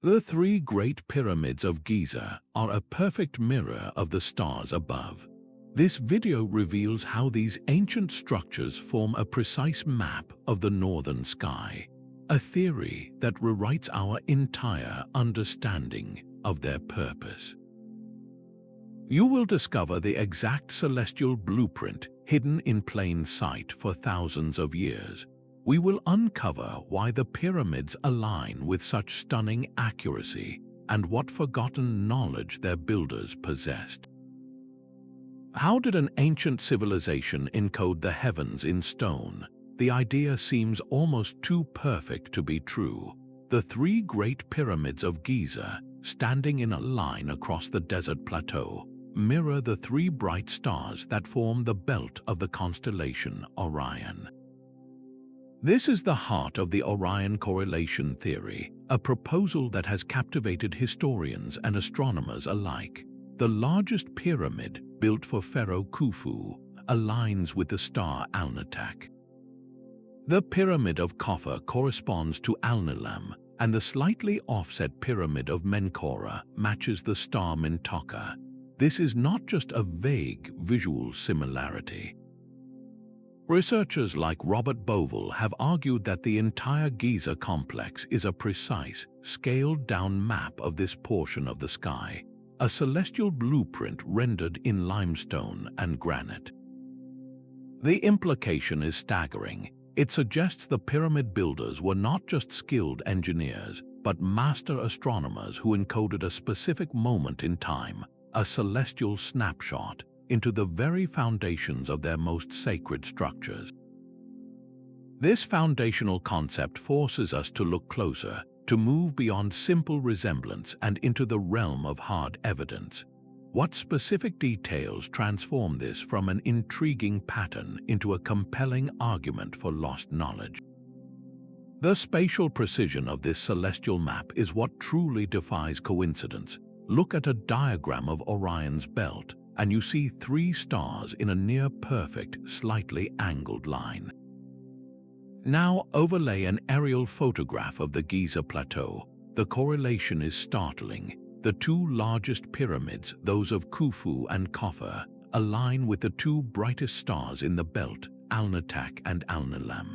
The three Great Pyramids of Giza are a perfect mirror of the stars above. This video reveals how these ancient structures form a precise map of the northern sky, a theory that rewrites our entire understanding of their purpose. You will discover the exact celestial blueprint hidden in plain sight for thousands of years. We will uncover why the pyramids align with such stunning accuracy and what forgotten knowledge their builders possessed. How did an ancient civilization encode the heavens in stone? The idea seems almost too perfect to be true. The three Great Pyramids of Giza, standing in a line across the desert plateau, mirror the three bright stars that form the belt of the constellation Orion. This is the heart of the Orion correlation theory, a proposal that has captivated historians and astronomers alike. The largest pyramid, built for Pharaoh Khufu, aligns with the star Alnitak. The Pyramid of Khafre corresponds to Alnilam, and the slightly offset Pyramid of Menkaure matches the star Mintaka. This is not just a vague visual similarity. Researchers like Robert Bauval have argued that the entire Giza complex is a precise, scaled-down map of this portion of the sky, a celestial blueprint rendered in limestone and granite. The implication is staggering. It suggests the pyramid builders were not just skilled engineers, but master astronomers who encoded a specific moment in time, a celestial snapshot, into the very foundations of their most sacred structures. This foundational concept forces us to look closer, to move beyond simple resemblance and into the realm of hard evidence. What specific details transform this from an intriguing pattern into a compelling argument for lost knowledge? The spatial precision of this celestial map is what truly defies coincidence. Look at a diagram of Orion's belt, and you see three stars in a near-perfect, slightly angled line. Now overlay an aerial photograph of the Giza Plateau. The correlation is startling. The two largest pyramids, those of Khufu and Khafre, align with the two brightest stars in the belt, Alnitak and Alnilam.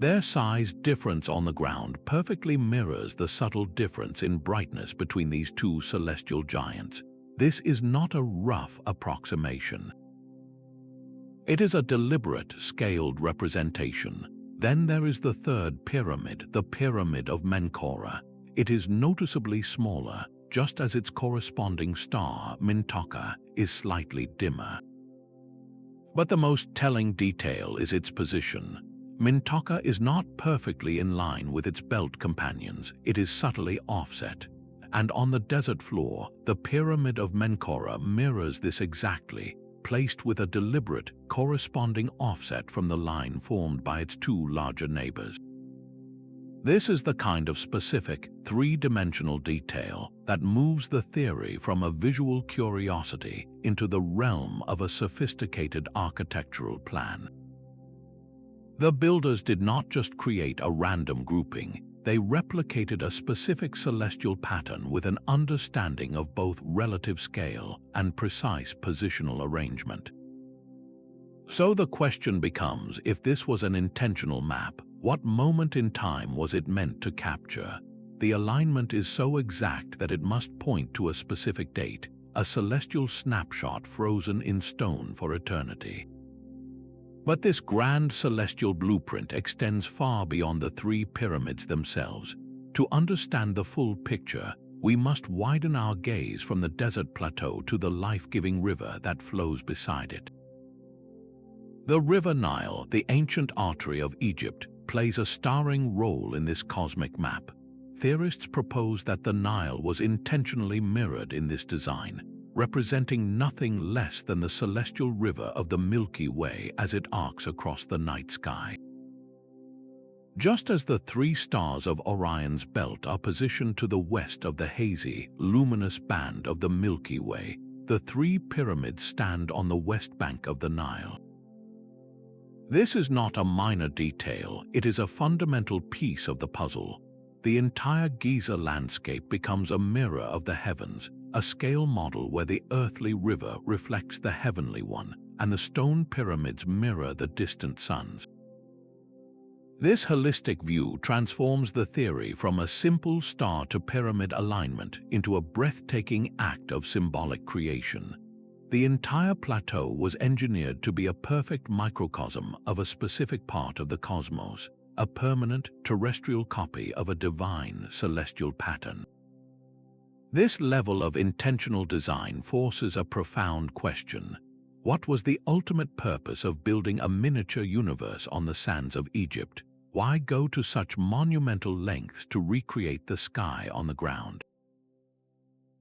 Their size difference on the ground perfectly mirrors the subtle difference in brightness between these two celestial giants. This is not a rough approximation. It is a deliberate, scaled representation. Then there is the third pyramid, the Pyramid of Menkaure. It is noticeably smaller, just as its corresponding star, Mintaka, is slightly dimmer. But the most telling detail is its position. Mintaka is not perfectly in line with its belt companions, it is subtly offset. And on the desert floor, the Pyramid of Menkaure mirrors this exactly, placed with a deliberate, corresponding offset from the line formed by its two larger neighbors. This is the kind of specific, three-dimensional detail that moves the theory from a visual curiosity into the realm of a sophisticated architectural plan. The builders did not just create a random grouping, they replicated a specific celestial pattern with an understanding of both relative scale and precise positional arrangement. So the question becomes, if this was an intentional map, what moment in time was it meant to capture? The alignment is so exact that it must point to a specific date, a celestial snapshot frozen in stone for eternity. But this grand celestial blueprint extends far beyond the three pyramids themselves. To understand the full picture, we must widen our gaze from the desert plateau to the life-giving river that flows beside it. The River Nile, the ancient artery of Egypt, plays a starring role in this cosmic map. Theorists propose that the Nile was intentionally mirrored in this design, representing nothing less than the celestial river of the Milky Way as it arcs across the night sky. Just as the three stars of Orion's belt are positioned to the west of the hazy, luminous band of the Milky Way, the three pyramids stand on the west bank of the Nile. This is not a minor detail, it is a fundamental piece of the puzzle. the entire Giza landscape becomes a mirror of the heavens, a scale model where the earthly river reflects the heavenly one, and the stone pyramids mirror the distant suns. This holistic view transforms the theory from a simple star to pyramid alignment into a breathtaking act of symbolic creation. The entire plateau was engineered to be a perfect microcosm of a specific part of the cosmos, a permanent terrestrial copy of a divine celestial pattern. This level of intentional design forces a profound question. What was the ultimate purpose of building a miniature universe on the sands of Egypt? Why go to such monumental lengths to recreate the sky on the ground?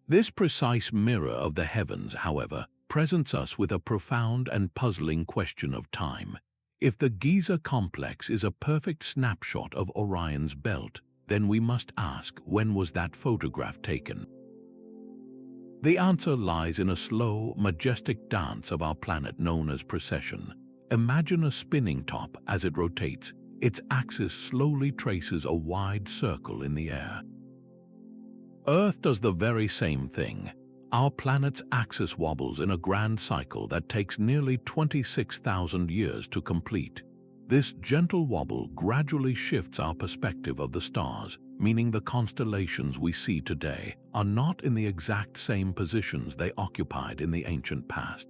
This precise mirror of the heavens, however, presents us with a profound and puzzling question of time. If the Giza complex is a perfect snapshot of Orion's belt, then we must ask, when was that photograph taken? The answer lies in a slow, majestic dance of our planet known as precession. Imagine a spinning top as it rotates. Its axis slowly traces a wide circle in the air. Earth does the very same thing. Our planet's axis wobbles in a grand cycle that takes nearly 26,000 years to complete. This gentle wobble gradually shifts our perspective of the stars, meaning the constellations we see today are not in the exact same positions they occupied in the ancient past.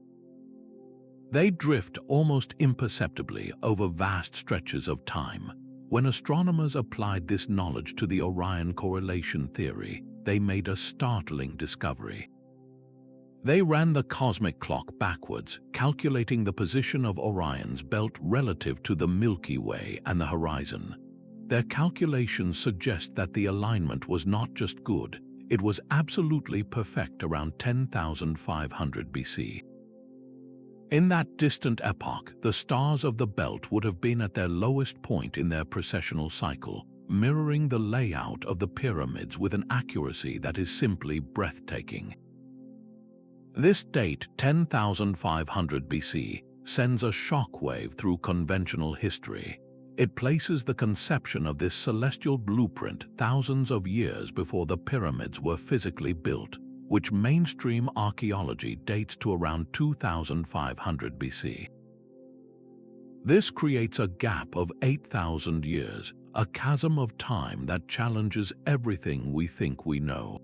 They drift almost imperceptibly over vast stretches of time. When astronomers applied this knowledge to the Orion correlation theory, they made a startling discovery. They ran the cosmic clock backwards, calculating the position of Orion's belt relative to the Milky Way and the horizon. Their calculations suggest that the alignment was not just good, it was absolutely perfect around 10,500 BC. In that distant epoch, the stars of the belt would have been at their lowest point in their precessional cycle, mirroring the layout of the pyramids with an accuracy that is simply breathtaking. This date, 10,500 BC, sends a shockwave through conventional history. It places the conception of this celestial blueprint thousands of years before the pyramids were physically built, which mainstream archaeology dates to around 2,500 BC. This creates a gap of 8,000 years, a chasm of time that challenges everything we think we know.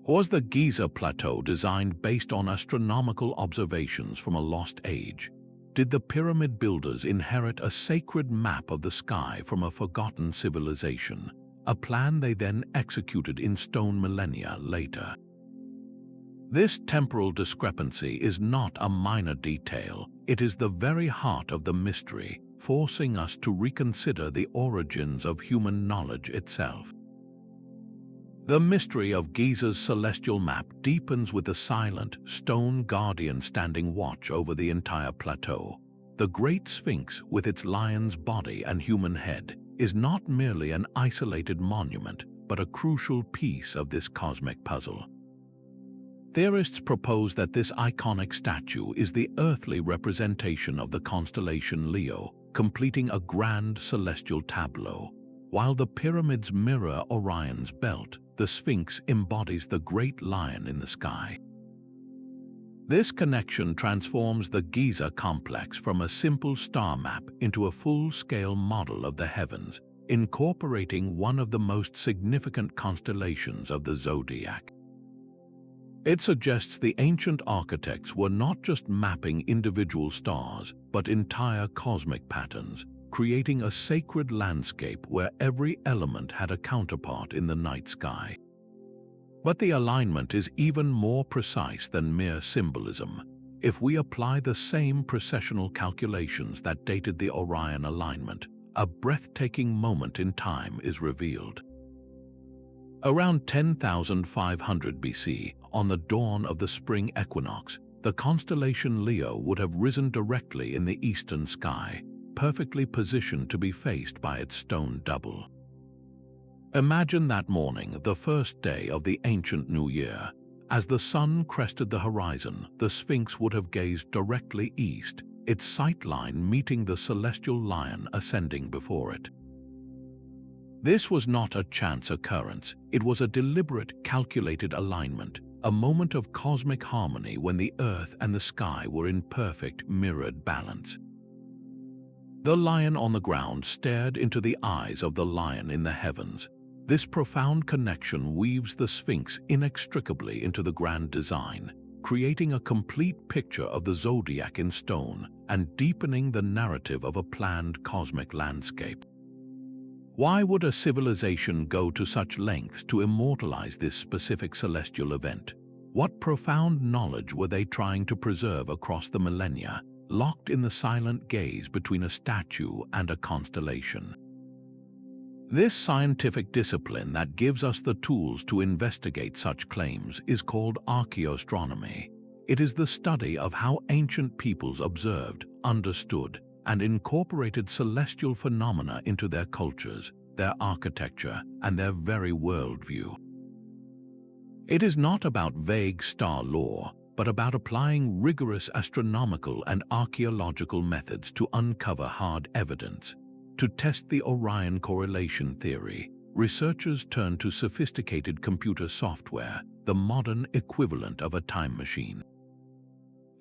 Was the Giza Plateau designed based on astronomical observations from a lost age? Did the pyramid builders inherit a sacred map of the sky from a forgotten civilization, a plan they then executed in stone millennia later? This temporal discrepancy is not a minor detail, it is the very heart of the mystery, forcing us to reconsider the origins of human knowledge itself. The mystery of Giza's celestial map deepens with the silent, stone guardian standing watch over the entire plateau. The Great Sphinx, with its lion's body and human head, is not merely an isolated monument, but a crucial piece of this cosmic puzzle. Theorists propose that this iconic statue is the earthly representation of the constellation Leo, completing a grand celestial tableau. While the pyramids mirror Orion's belt, the Sphinx embodies the great lion in the sky. This connection transforms the Giza complex from a simple star map into a full-scale model of the heavens, incorporating one of the most significant constellations of the zodiac. It suggests the ancient architects were not just mapping individual stars, but entire cosmic patterns, creating a sacred landscape where every element had a counterpart in the night sky. But the alignment is even more precise than mere symbolism. If we apply the same precessional calculations that dated the Orion alignment, a breathtaking moment in time is revealed. Around 10,500 BC, on the dawn of the spring equinox, the constellation Leo would have risen directly in the eastern sky, perfectly positioned to be faced by its stone double. Imagine that morning, the first day of the ancient New Year. As the sun crested the horizon, the Sphinx would have gazed directly east, its sight line meeting the celestial lion ascending before it. This was not a chance occurrence, it was a deliberate, calculated alignment, a moment of cosmic harmony when the Earth and the sky were in perfect, mirrored balance. The lion on the ground stared into the eyes of the lion in the heavens. This profound connection weaves the Sphinx inextricably into the grand design, creating a complete picture of the zodiac in stone and deepening the narrative of a planned cosmic landscape. Why would a civilization go to such lengths to immortalize this specific celestial event? What profound knowledge were they trying to preserve across the millennia, locked in the silent gaze between a statue and a constellation? This scientific discipline that gives us the tools to investigate such claims is called Archaeoastronomy. It is the study of how ancient peoples observed, understood, and incorporated celestial phenomena into their cultures, their architecture, and their very worldview. It is not about vague star lore, but about applying rigorous astronomical and archaeological methods to uncover hard evidence. To test the Orion correlation theory, researchers turn to sophisticated computer software, the modern equivalent of a time machine.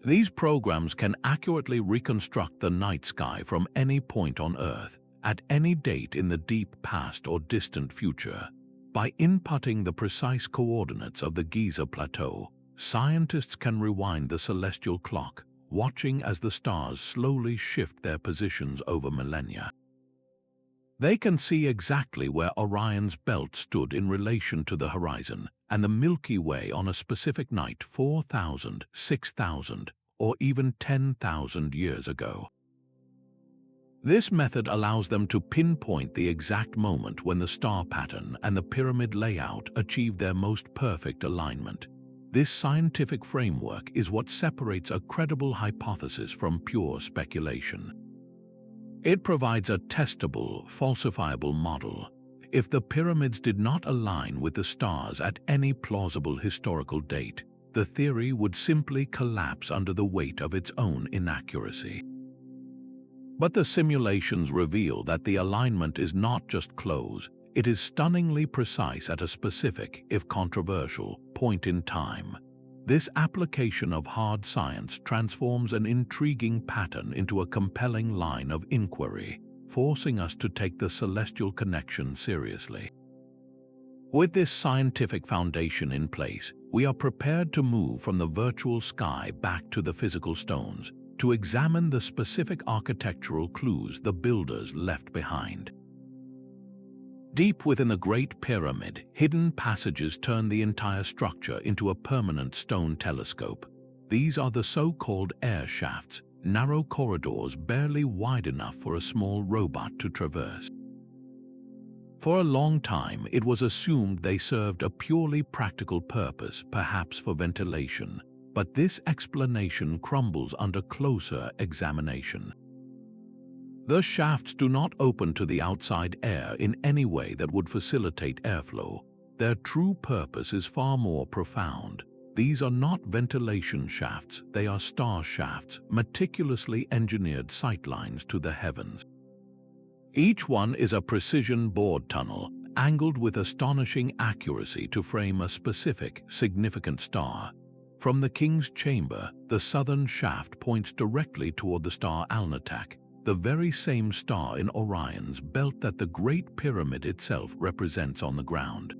These programs can accurately reconstruct the night sky from any point on Earth, at any date in the deep past or distant future. By inputting the precise coordinates of the Giza plateau, scientists can rewind the celestial clock, watching as the stars slowly shift their positions over millennia. They can see exactly where Orion's belt stood in relation to the horizon, and the Milky Way on a specific night 4,000, 6,000, or even 10,000 years ago. This method allows them to pinpoint the exact moment when the star pattern and the pyramid layout achieve their most perfect alignment. This scientific framework is what separates a credible hypothesis from pure speculation. It provides a testable, falsifiable model. If the pyramids did not align with the stars at any plausible historical date, the theory would simply collapse under the weight of its own inaccuracy. But the simulations reveal that the alignment is not just close, it is stunningly precise at a specific, if controversial, point in time. This application of hard science transforms an intriguing pattern into a compelling line of inquiry, forcing us to take the celestial connection seriously. With this scientific foundation in place, we are prepared to move from the virtual sky back to the physical stones, to examine the specific architectural clues the builders left behind. Deep within the Great Pyramid, hidden passages turn the entire structure into a permanent stone telescope. These are the so-called air shafts, narrow corridors barely wide enough for a small robot to traverse. For a long time, it was assumed they served a purely practical purpose, perhaps for ventilation, but this explanation crumbles under closer examination. The shafts do not open to the outside air in any way that would facilitate airflow. Their true purpose is far more profound. These are not ventilation shafts, they are star shafts, meticulously engineered sightlines to the heavens. Each one is a precision bored tunnel, angled with astonishing accuracy to frame a specific, significant star. From the King's Chamber, the southern shaft points directly toward the star Alnitak, the very same star in Orion's belt that the Great Pyramid itself represents on the ground.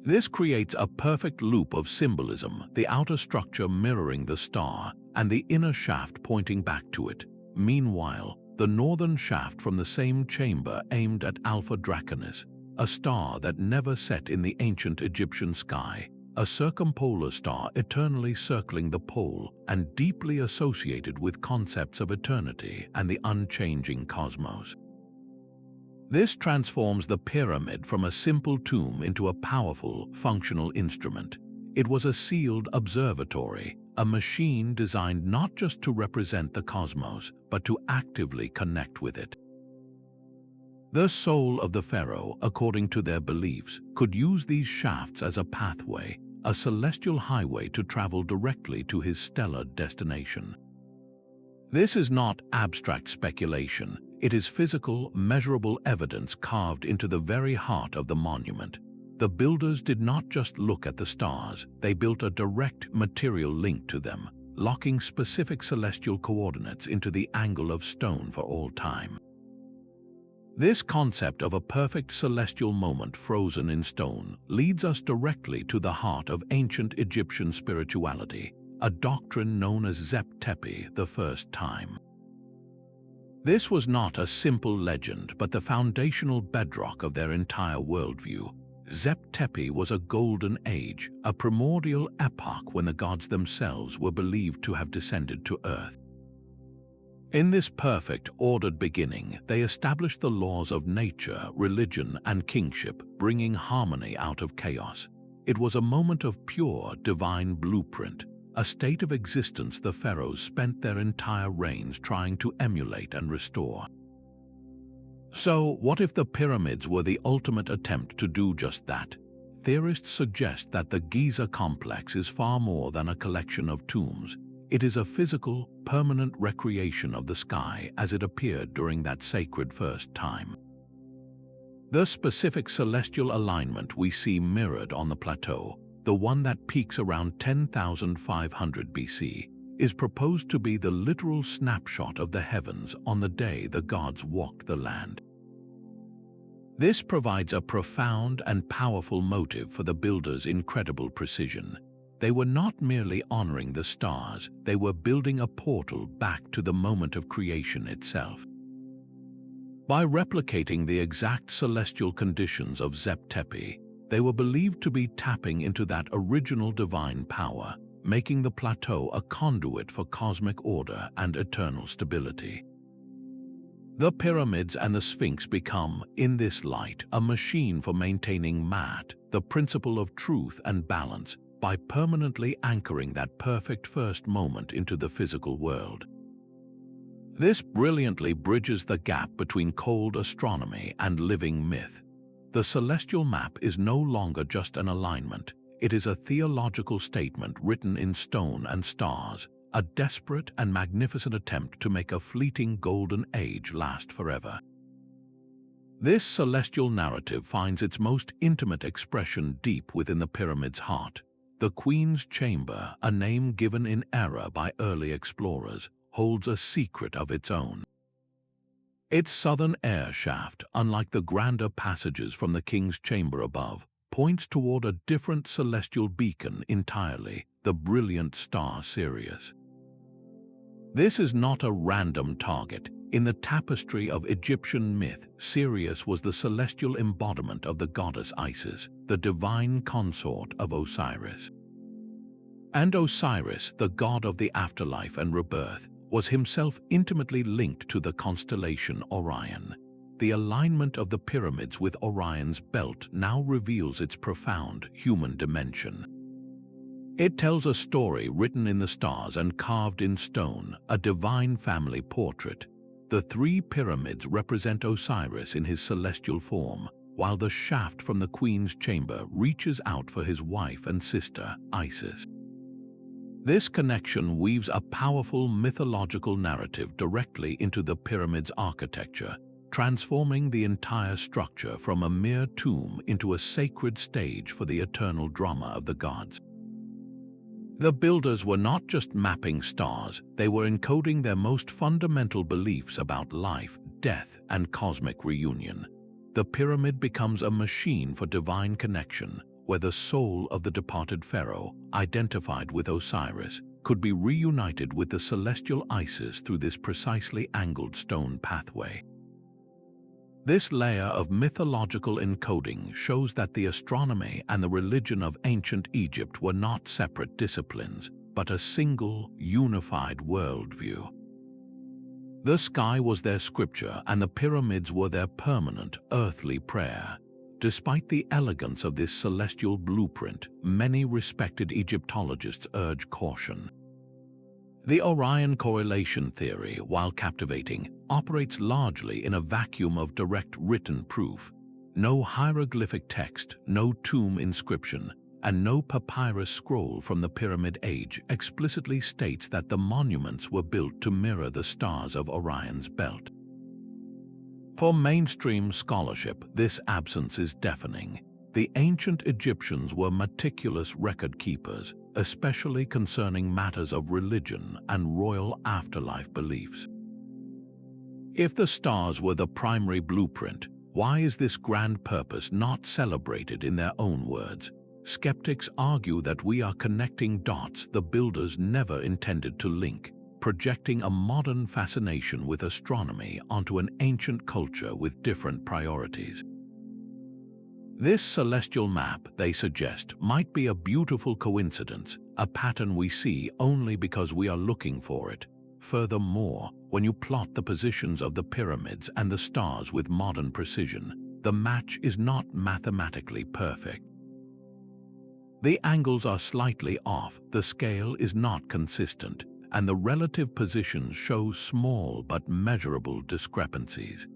This creates a perfect loop of symbolism, the outer structure mirroring the star and the inner shaft pointing back to it. Meanwhile, the northern shaft from the same chamber aimed at Alpha Draconis, a star that never set in the ancient Egyptian sky, a circumpolar star eternally circling the pole and deeply associated with concepts of eternity and the unchanging cosmos. This transforms the pyramid from a simple tomb into a powerful, functional instrument. It was a sealed observatory, a machine designed not just to represent the cosmos, but to actively connect with it. The soul of the pharaoh, according to their beliefs, could use these shafts as a pathway, a celestial highway to travel directly to his stellar destination. This is not abstract speculation. It is physical, measurable evidence carved into the very heart of the monument. The builders did not just look at the stars, they built a direct material link to them, locking specific celestial coordinates into the angle of stone for all time. This concept of a perfect celestial moment frozen in stone leads us directly to the heart of ancient Egyptian spirituality, a doctrine known as Zep Tepi, the first time. This was not a simple legend, but the foundational bedrock of their entire worldview. Zep Tepi was a golden age, a primordial epoch when the gods themselves were believed to have descended to Earth. In this perfect, ordered beginning, they established the laws of nature, religion, and kingship, bringing harmony out of chaos. It was a moment of pure, divine blueprint, a state of existence the pharaohs spent their entire reigns trying to emulate and restore. So, what if the pyramids were the ultimate attempt to do just that? Theorists suggest that the Giza complex is far more than a collection of tombs. It is a physical, permanent recreation of the sky as it appeared during that sacred first time. The specific celestial alignment we see mirrored on the plateau, the one that peaks around 10,500 BC, is proposed to be the literal snapshot of the heavens on the day the gods walked the land. This provides a profound and powerful motive for the builders' incredible precision. They were not merely honoring the stars, they were building a portal back to the moment of creation itself. By replicating the exact celestial conditions of Zep Tepi, they were believed to be tapping into that original divine power, making the plateau a conduit for cosmic order and eternal stability. The pyramids and the Sphinx become, in this light, a machine for maintaining Mat, the principle of truth and balance, by permanently anchoring that perfect first moment into the physical world. This brilliantly bridges the gap between cold astronomy and living myth. The celestial map is no longer just an alignment, it is a theological statement written in stone and stars, a desperate and magnificent attempt to make a fleeting golden age last forever. This celestial narrative finds its most intimate expression deep within the pyramid's heart. The Queen's Chamber, a name given in error by early explorers, holds a secret of its own. Its southern air shaft, unlike the grander passages from the King's Chamber above, points toward a different celestial beacon entirely, the brilliant star Sirius. This is not a random target. In the tapestry of Egyptian myth, Sirius was the celestial embodiment of the goddess Isis, the divine consort of Osiris. And Osiris, the god of the afterlife and rebirth, was himself intimately linked to the constellation Orion. The alignment of the pyramids with Orion's belt now reveals its profound human dimension. It tells a story written in the stars and carved in stone, a divine family portrait. The three pyramids represent Osiris in his celestial form, while the shaft from the Queen's Chamber reaches out for his wife and sister, Isis. This connection weaves a powerful mythological narrative directly into the pyramid's architecture, transforming the entire structure from a mere tomb into a sacred stage for the eternal drama of the gods. The builders were not just mapping stars, they were encoding their most fundamental beliefs about life, death, and cosmic reunion. The pyramid becomes a machine for divine connection, where the soul of the departed pharaoh, identified with Osiris, could be reunited with the celestial Isis through this precisely angled stone pathway. This layer of mythological encoding shows that the astronomy and the religion of ancient Egypt were not separate disciplines, but a single, unified worldview. The sky was their scripture and the pyramids were their permanent, earthly prayer. Despite the elegance of this celestial blueprint, many respected Egyptologists urge caution. The Orion correlation theory, while captivating, operates largely in a vacuum of direct written proof. No hieroglyphic text, no tomb inscription, and no papyrus scroll from the Pyramid Age explicitly states that the monuments were built to mirror the stars of Orion's belt. For mainstream scholarship, this absence is deafening. The ancient Egyptians were meticulous record keepers, especially concerning matters of religion and royal afterlife beliefs. If the stars were the primary blueprint, why is this grand purpose not celebrated in their own words? Skeptics argue that we are connecting dots the builders never intended to link, projecting a modern fascination with astronomy onto an ancient culture with different priorities. This celestial map, they suggest, might be a beautiful coincidence, a pattern we see only because we are looking for it. Furthermore, when you plot the positions of the pyramids and the stars with modern precision, the match is not mathematically perfect. The angles are slightly off, the scale is not consistent, and the relative positions show small but measurable discrepancies.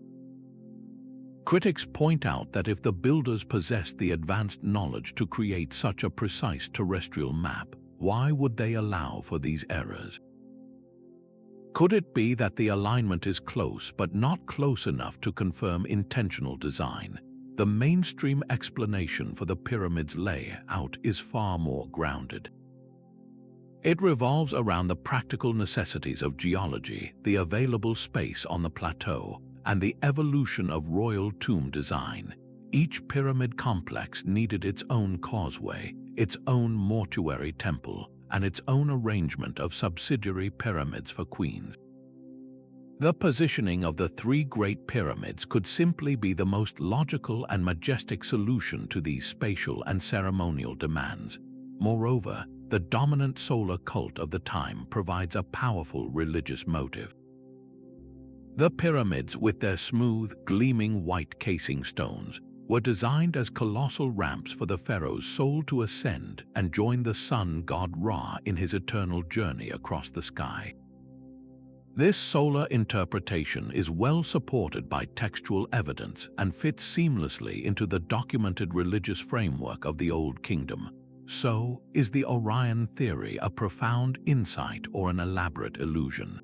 Critics point out that if the builders possessed the advanced knowledge to create such a precise terrestrial map, why would they allow for these errors? Could it be that the alignment is close but not close enough to confirm intentional design? The mainstream explanation for the pyramid's layout is far more grounded. It revolves around the practical necessities of geology, the available space on the plateau, and the evolution of royal tomb design. Each pyramid complex needed its own causeway, its own mortuary temple, and its own arrangement of subsidiary pyramids for queens. The positioning of the three Great Pyramids could simply be the most logical and majestic solution to these spatial and ceremonial demands. Moreover, the dominant solar cult of the time provides a powerful religious motive. The pyramids, with their smooth, gleaming white casing stones, were designed as colossal ramps for the pharaoh's soul to ascend and join the sun god Ra in his eternal journey across the sky. This solar interpretation is well supported by textual evidence and fits seamlessly into the documented religious framework of the Old Kingdom. So, is the Orion theory a profound insight or an elaborate illusion?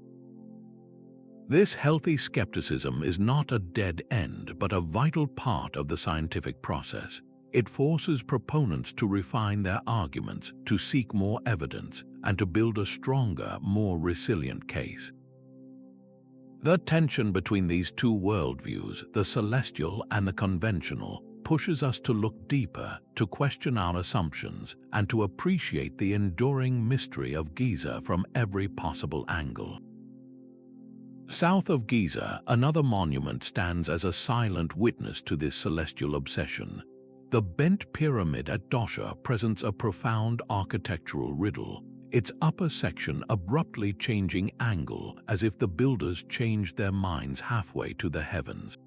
This healthy skepticism is not a dead end but a vital part of the scientific process. It forces proponents to refine their arguments, to seek more evidence, and to build a stronger, more resilient case. The tension between these two worldviews, the celestial and the conventional, pushes us to look deeper, to question our assumptions, and to appreciate the enduring mystery of Giza from every possible angle. South of Giza, another monument stands as a silent witness to this celestial obsession. The bent pyramid at Dosha presents a profound architectural riddle, its upper section abruptly changing angle as if the builders changed their minds halfway to the heavens.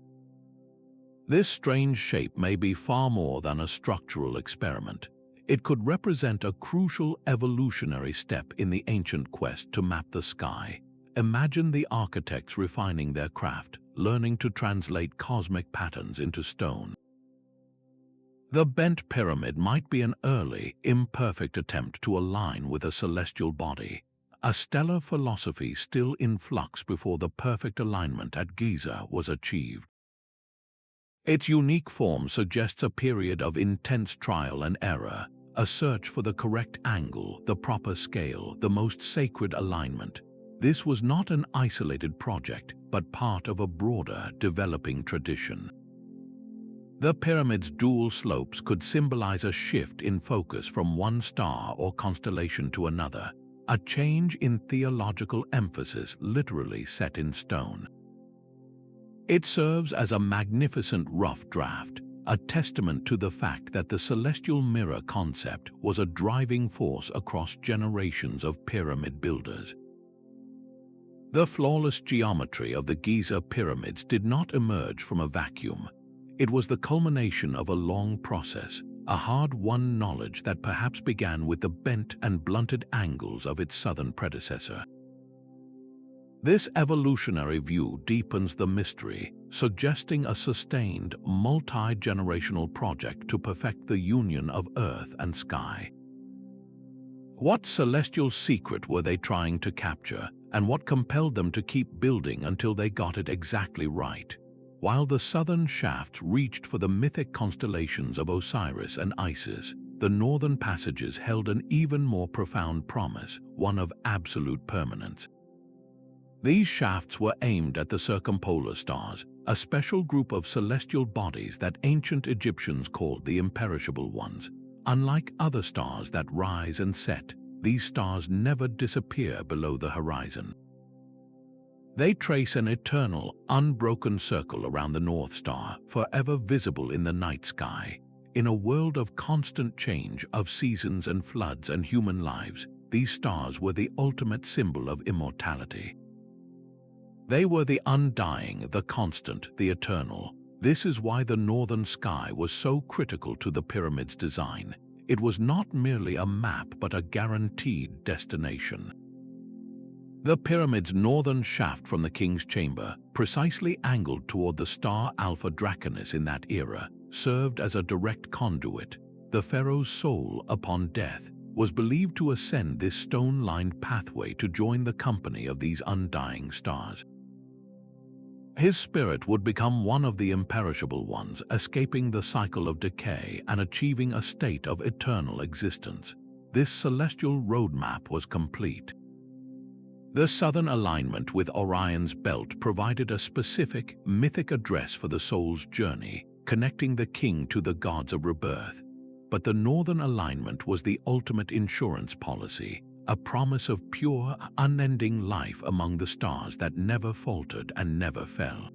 This strange shape may be far more than a structural experiment. It could represent a crucial evolutionary step in the ancient quest to map the sky. Imagine the architects refining their craft, learning to translate cosmic patterns into stone. The bent pyramid might be an early, imperfect attempt to align with a celestial body, a stellar philosophy still in flux before the perfect alignment at Giza was achieved. Its unique form suggests a period of intense trial and error, a search for the correct angle, the proper scale, the most sacred alignment. This was not an isolated project, but part of a broader, developing tradition. The pyramid's dual slopes could symbolize a shift in focus from one star or constellation to another, a change in theological emphasis literally set in stone. It serves as a magnificent rough draft, a testament to the fact that the celestial mirror concept was a driving force across generations of pyramid builders. The flawless geometry of the Giza pyramids did not emerge from a vacuum. It was the culmination of a long process, a hard-won knowledge that perhaps began with the bent and blunted angles of its southern predecessor. This evolutionary view deepens the mystery, suggesting a sustained, multi-generational project to perfect the union of earth and sky. What celestial secret were they trying to capture, and what compelled them to keep building until they got it exactly right? While the southern shafts reached for the mythic constellations of Osiris and Isis, the northern passages held an even more profound promise, one of absolute permanence. These shafts were aimed at the circumpolar stars, a special group of celestial bodies that ancient Egyptians called the imperishable ones. Unlike other stars that rise and set, these stars never disappear below the horizon. They trace an eternal, unbroken circle around the North Star, forever visible in the night sky. In a world of constant change, of seasons and floods and human lives, these stars were the ultimate symbol of immortality. They were the undying, the constant, the eternal. This is why the northern sky was so critical to the pyramid's design. It was not merely a map but a guaranteed destination. The pyramid's northern shaft from the king's chamber, precisely angled toward the star Alpha Draconis in that era, served as a direct conduit. The pharaoh's soul, upon death, was believed to ascend this stone-lined pathway to join the company of these undying stars. His spirit would become one of the imperishable ones, escaping the cycle of decay and achieving a state of eternal existence. This celestial roadmap was complete. The southern alignment with Orion's belt provided a specific, mythic address for the soul's journey, connecting the king to the gods of rebirth. But the northern alignment was the ultimate insurance policy, a promise of pure, unending life among the stars that never faltered and never fell.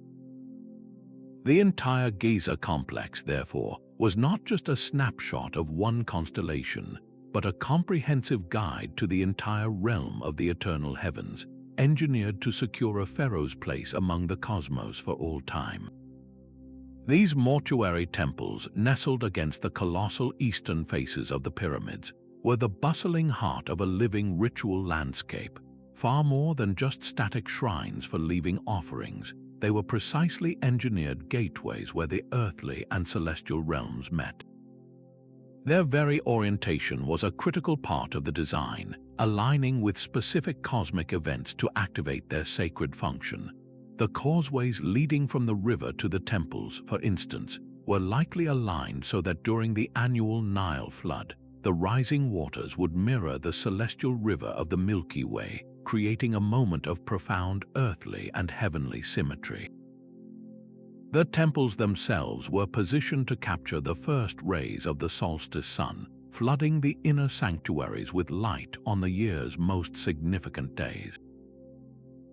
The entire Giza complex, therefore, was not just a snapshot of one constellation, but a comprehensive guide to the entire realm of the eternal heavens, engineered to secure a pharaoh's place among the cosmos for all time. These mortuary temples, nestled against the colossal eastern faces of the pyramids, were the bustling heart of a living ritual landscape. Far more than just static shrines for leaving offerings, they were precisely engineered gateways where the earthly and celestial realms met. Their very orientation was a critical part of the design, aligning with specific cosmic events to activate their sacred function. The causeways leading from the river to the temples, for instance, were likely aligned so that during the annual Nile flood, the rising waters would mirror the celestial river of the Milky Way, creating a moment of profound earthly and heavenly symmetry. The temples themselves were positioned to capture the first rays of the solstice sun, flooding the inner sanctuaries with light on the year's most significant days.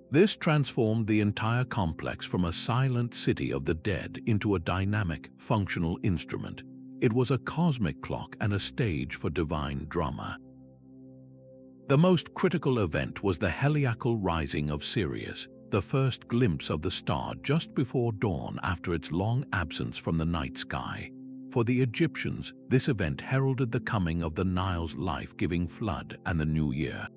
This transformed the entire complex from a silent city of the dead into a dynamic, functional instrument. It was a cosmic clock and a stage for divine drama. The most critical event was the heliacal rising of Sirius, the first glimpse of the star just before dawn after its long absence from the night sky. For the Egyptians, this event heralded the coming of the Nile's life-giving flood and the new year.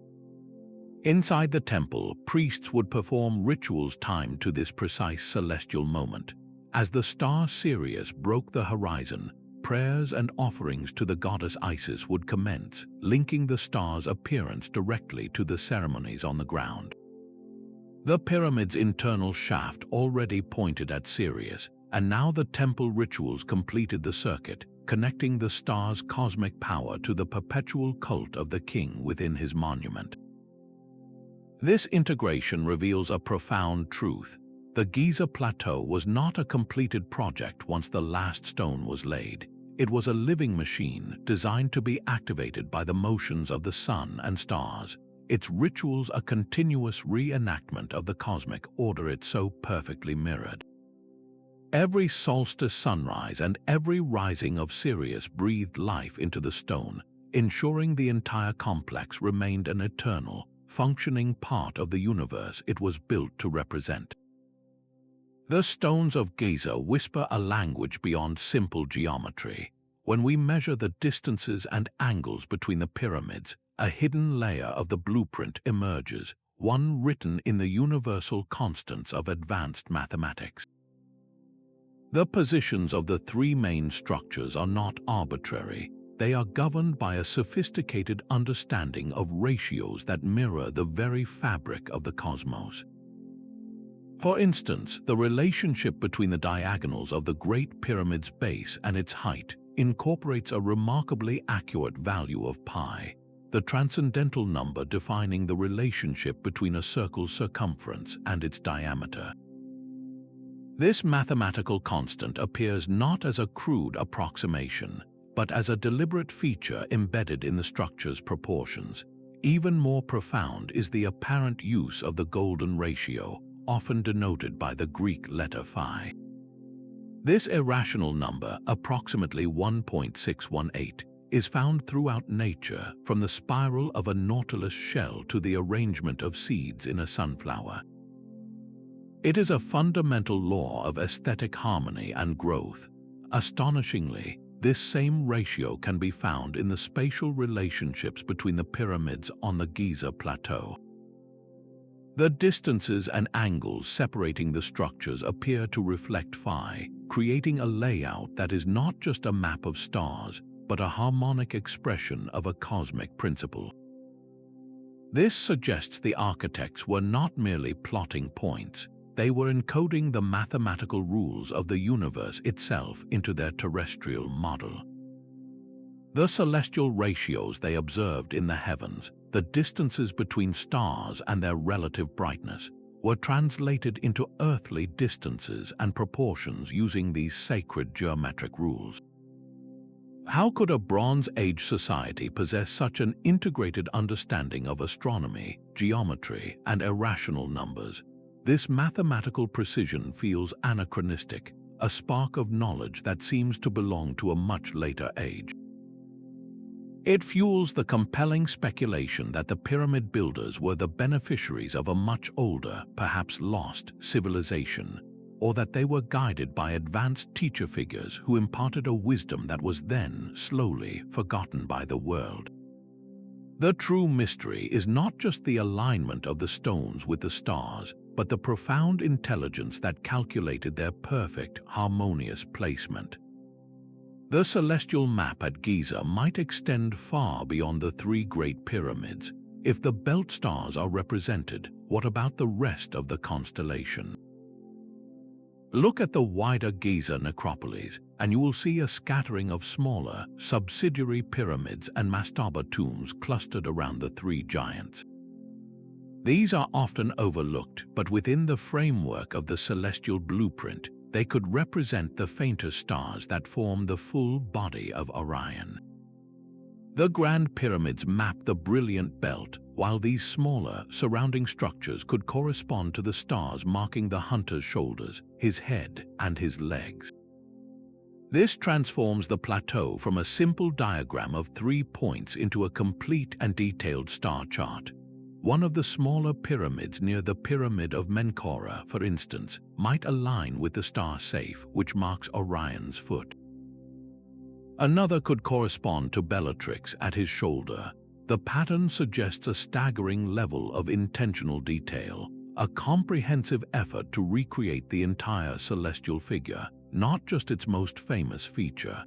Inside the temple, priests would perform rituals timed to this precise celestial moment. As the star Sirius broke the horizon, prayers and offerings to the goddess Isis would commence, linking the star's appearance directly to the ceremonies on the ground. The pyramid's internal shaft already pointed at Sirius, and now the temple rituals completed the circuit, connecting the star's cosmic power to the perpetual cult of the king within his monument. This integration reveals a profound truth. The Giza Plateau was not a completed project once the last stone was laid. It was a living machine designed to be activated by the motions of the sun and stars, its rituals a continuous reenactment of the cosmic order it so perfectly mirrored. Every solstice sunrise and every rising of Sirius breathed life into the stone, ensuring the entire complex remained an eternal, functioning part of the universe it was built to represent. The stones of Giza whisper a language beyond simple geometry. When we measure the distances and angles between the pyramids, a hidden layer of the blueprint emerges, one written in the universal constants of advanced mathematics. The positions of the three main structures are not arbitrary. They are governed by a sophisticated understanding of ratios that mirror the very fabric of the cosmos. For instance, the relationship between the diagonals of the Great Pyramid's base and its height incorporates a remarkably accurate value of pi, the transcendental number defining the relationship between a circle's circumference and its diameter. This mathematical constant appears not as a crude approximation, but as a deliberate feature embedded in the structure's proportions. Even more profound is the apparent use of the golden ratio, often denoted by the Greek letter phi. This irrational number, approximately 1.618, is found throughout nature, from the spiral of a nautilus shell to the arrangement of seeds in a sunflower. It is a fundamental law of aesthetic harmony and growth. Astonishingly, this same ratio can be found in the spatial relationships between the pyramids on the Giza plateau. The distances and angles separating the structures appear to reflect phi, creating a layout that is not just a map of stars, but a harmonic expression of a cosmic principle. This suggests the architects were not merely plotting points, they were encoding the mathematical rules of the universe itself into their terrestrial model. The celestial ratios they observed in the heavens, the distances between stars and their relative brightness, were translated into earthly distances and proportions using these sacred geometric rules. How could a Bronze Age society possess such an integrated understanding of astronomy, geometry, and irrational numbers? This mathematical precision feels anachronistic, a spark of knowledge that seems to belong to a much later age. It fuels the compelling speculation that the pyramid builders were the beneficiaries of a much older, perhaps lost, civilization, or that they were guided by advanced teacher figures who imparted a wisdom that was then slowly forgotten by the world. The true mystery is not just the alignment of the stones with the stars, but the profound intelligence that calculated their perfect, harmonious placement. The celestial map at Giza might extend far beyond the three great pyramids. If the belt stars are represented, what about the rest of the constellation? Look at the wider Giza necropolis, and you will see a scattering of smaller, subsidiary pyramids and mastaba tombs clustered around the three giants. These are often overlooked, but within the framework of the celestial blueprint, they could represent the fainter stars that form the full body of Orion. The Grand Pyramids map the brilliant belt, while these smaller, surrounding structures could correspond to the stars marking the hunter's shoulders, his head, and his legs. This transforms the plateau from a simple diagram of 3 points into a complete and detailed star chart. One of the smaller pyramids near the Pyramid of Menkaure, for instance, might align with the star Saiph, which marks Orion's foot. Another could correspond to Bellatrix at his shoulder. The pattern suggests a staggering level of intentional detail, a comprehensive effort to recreate the entire celestial figure, not just its most famous feature.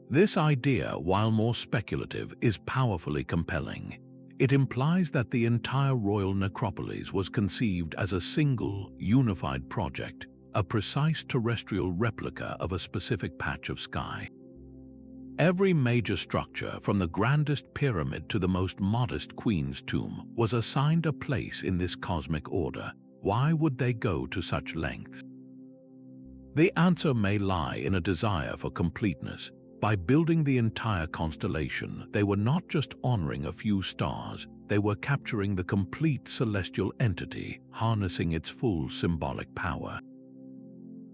This idea, while more speculative, is powerfully compelling. It implies that the entire royal necropolis was conceived as a single, unified project, a precise terrestrial replica of a specific patch of sky. Every major structure, from the grandest pyramid to the most modest queen's tomb, was assigned a place in this cosmic order. Why would they go to such lengths? The answer may lie in a desire for completeness. By building the entire constellation, they were not just honoring a few stars, they were capturing the complete celestial entity, harnessing its full symbolic power.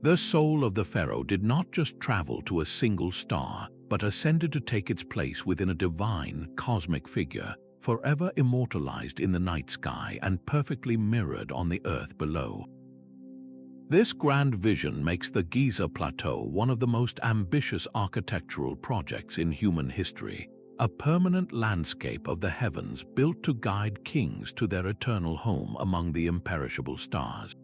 The soul of the pharaoh did not just travel to a single star, but ascended to take its place within a divine, cosmic figure, forever immortalized in the night sky and perfectly mirrored on the earth below. This grand vision makes the Giza Plateau one of the most ambitious architectural projects in human history. a permanent landscape of the heavens built to guide kings to their eternal home among the imperishable stars.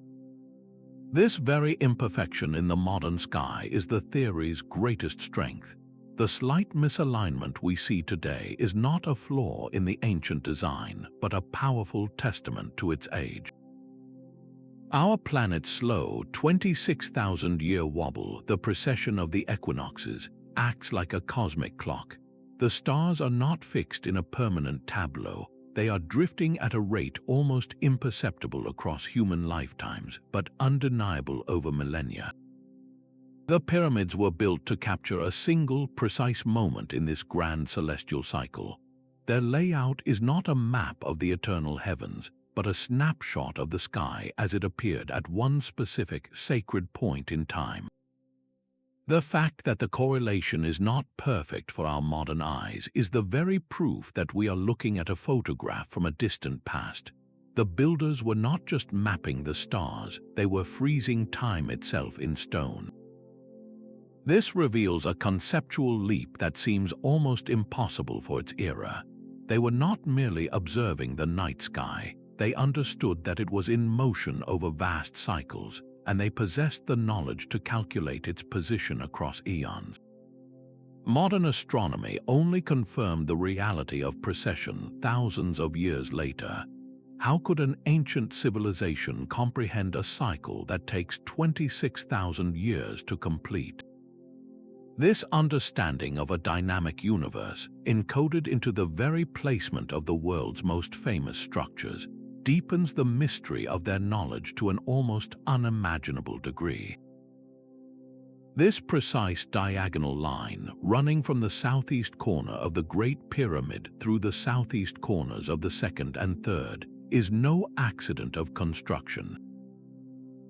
This very imperfection in the modern sky is the theory's greatest strength. The slight misalignment we see today is not a flaw in the ancient design, but a powerful testament to its age. Our planet's slow 26,000-year wobble, the precession of the equinoxes, acts like a cosmic clock. The stars are not fixed in a permanent tableau. They are drifting at a rate almost imperceptible across human lifetimes, but undeniable over millennia. The pyramids were built to capture a single, precise moment in this grand celestial cycle. Their layout is not a map of the eternal heavens, but a snapshot of the sky as it appeared at one specific, sacred point in time. The fact that the correlation is not perfect for our modern eyes is the very proof that we are looking at a photograph from a distant past. The builders were not just mapping the stars, they were freezing time itself in stone. This reveals a conceptual leap that seems almost impossible for its era. They were not merely observing the night sky. They understood that it was in motion over vast cycles, and they possessed the knowledge to calculate its position across eons. Modern astronomy only confirmed the reality of precession thousands of years later. How could an ancient civilization comprehend a cycle that takes 26,000 years to complete? This understanding of a dynamic universe, encoded into the very placement of the world's most famous structures, deepens the mystery of their knowledge to an almost unimaginable degree. This precise diagonal line, running from the southeast corner of the Great Pyramid through the southeast corners of the second and third, is no accident of construction.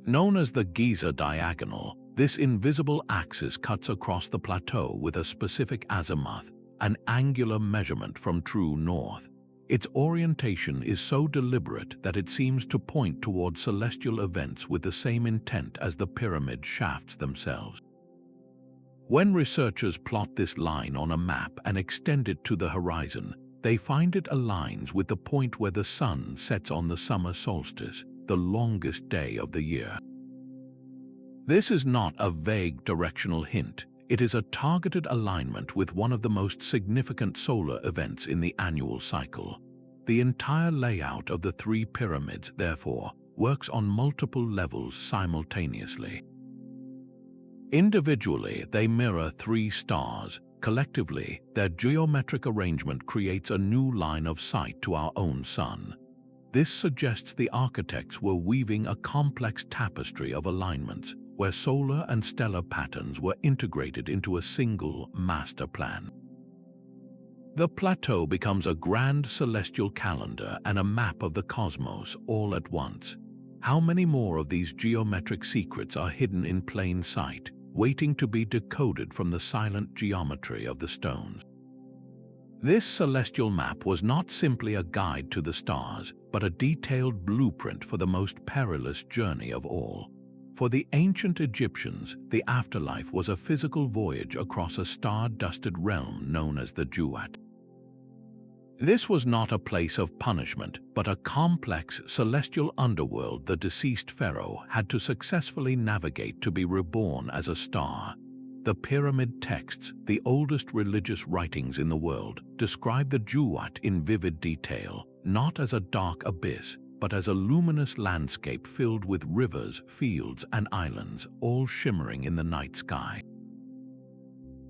Known as the Giza diagonal, this invisible axis cuts across the plateau with a specific azimuth, an angular measurement from true north. Its orientation is so deliberate that it seems to point toward celestial events with the same intent as the pyramid shafts themselves. When researchers plot this line on a map and extend it to the horizon, they find it aligns with the point where the sun sets on the summer solstice, the longest day of the year. This is not a vague directional hint. It is a targeted alignment with one of the most significant solar events in the annual cycle. The entire layout of the three pyramids, therefore, works on multiple levels simultaneously. Individually, they mirror three stars. Collectively, their geometric arrangement creates a new line of sight to our own sun. This suggests the architects were weaving a complex tapestry of alignments, where solar and stellar patterns were integrated into a single master plan. The plateau becomes a grand celestial calendar and a map of the cosmos all at once. How many more of these geometric secrets are hidden in plain sight, waiting to be decoded from the silent geometry of the stones? This celestial map was not simply a guide to the stars, but a detailed blueprint for the most perilous journey of all. For the ancient Egyptians, the afterlife was a physical voyage across a star-dusted realm known as the Duat. This was not a place of punishment, but a complex celestial underworld the deceased pharaoh had to successfully navigate to be reborn as a star. The pyramid texts, the oldest religious writings in the world, describe the Duat in vivid detail, not as a dark abyss, but as a luminous landscape filled with rivers, fields, and islands, all shimmering in the night sky.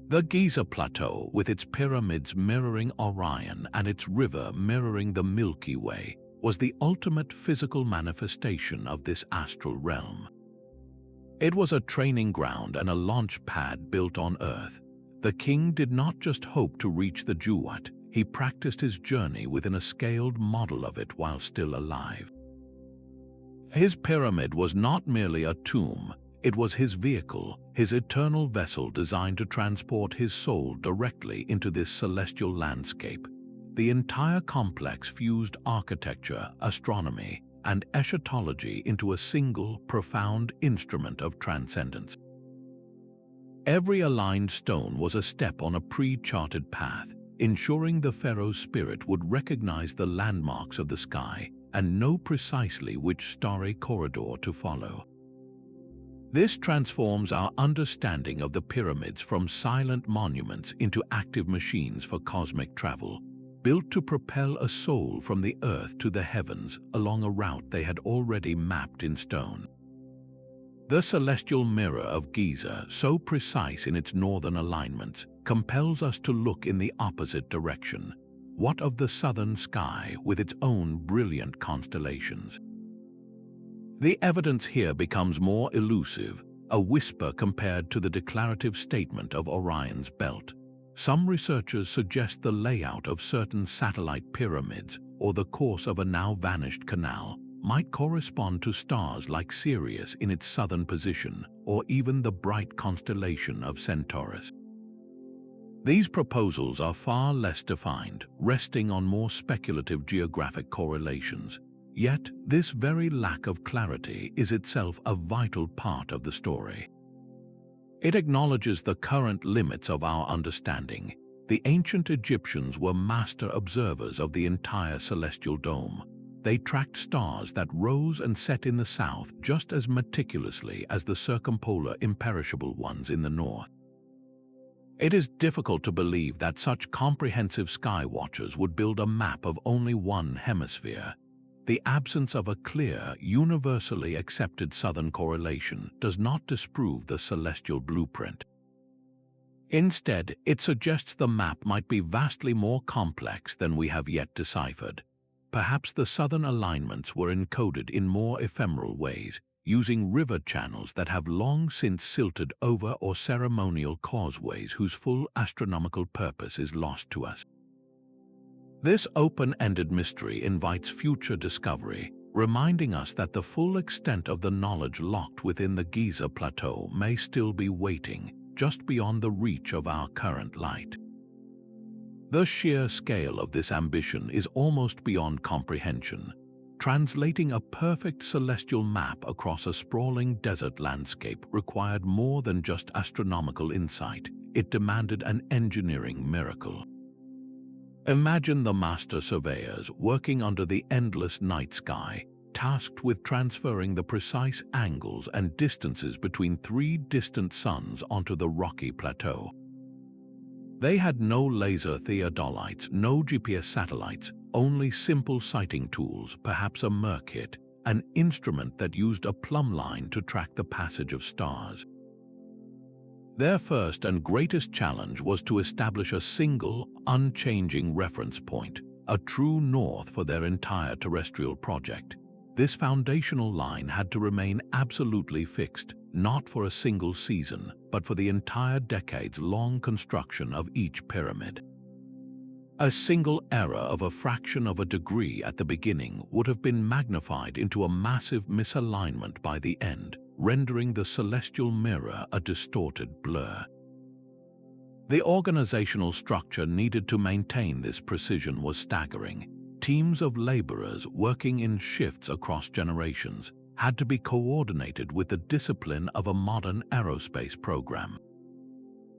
The Giza Plateau, with its pyramids mirroring Orion and its river mirroring the Milky Way, was the ultimate physical manifestation of this astral realm. It was a training ground and a launch pad built on Earth. The king did not just hope to reach the Duat, he practiced his journey within a scaled model of it while still alive. His pyramid was not merely a tomb, it was his vehicle, his eternal vessel designed to transport his soul directly into this celestial landscape. The entire complex fused architecture, astronomy, and eschatology into a single, profound instrument of transcendence. Every aligned stone was a step on a pre-charted path, ensuring the pharaoh's spirit would recognize the landmarks of the sky and know precisely which starry corridor to follow. This transforms our understanding of the pyramids from silent monuments into active machines for cosmic travel, built to propel a soul from the earth to the heavens along a route they had already mapped in stone. The celestial mirror of Giza, so precise in its northern alignments, compels us to look in the opposite direction. What of the southern sky with its own brilliant constellations? The evidence here becomes more elusive, a whisper compared to the declarative statement of Orion's Belt. Some researchers suggest the layout of certain satellite pyramids or the course of a now-vanished canal might correspond to stars like Sirius in its southern position, or even the bright constellation of Centaurus. These proposals are far less defined, resting on more speculative geographic correlations. Yet, this very lack of clarity is itself a vital part of the story. It acknowledges the current limits of our understanding. The ancient Egyptians were master observers of the entire celestial dome. They tracked stars that rose and set in the south just as meticulously as the circumpolar imperishable ones in the north. It is difficult to believe that such comprehensive sky watchers would build a map of only one hemisphere. The absence of a clear, universally accepted southern correlation does not disprove the celestial blueprint. Instead, it suggests the map might be vastly more complex than we have yet deciphered. Perhaps the southern alignments were encoded in more ephemeral ways, using river channels that have long since silted over or ceremonial causeways whose full astronomical purpose is lost to us. This open-ended mystery invites future discovery, reminding us that the full extent of the knowledge locked within the Giza Plateau may still be waiting, just beyond the reach of our current light. The sheer scale of this ambition is almost beyond comprehension. Translating a perfect celestial map across a sprawling desert landscape required more than just astronomical insight. It demanded an engineering miracle. Imagine the master surveyors working under the endless night sky, tasked with transferring the precise angles and distances between three distant suns onto the rocky plateau. They had no laser theodolites, no GPS satellites, only simple sighting tools, perhaps a Merkit, an instrument that used a plumb line to track the passage of stars. Their first and greatest challenge was to establish a single, unchanging reference point, a true north for their entire terrestrial project. This foundational line had to remain absolutely fixed, not for a single season, but for the entire decades-long construction of each pyramid. A single error of a fraction of a degree at the beginning would have been magnified into a massive misalignment by the end, rendering the celestial mirror a distorted blur. The organizational structure needed to maintain this precision was staggering. Teams of laborers working in shifts across generations had to be coordinated with the discipline of a modern aerospace program.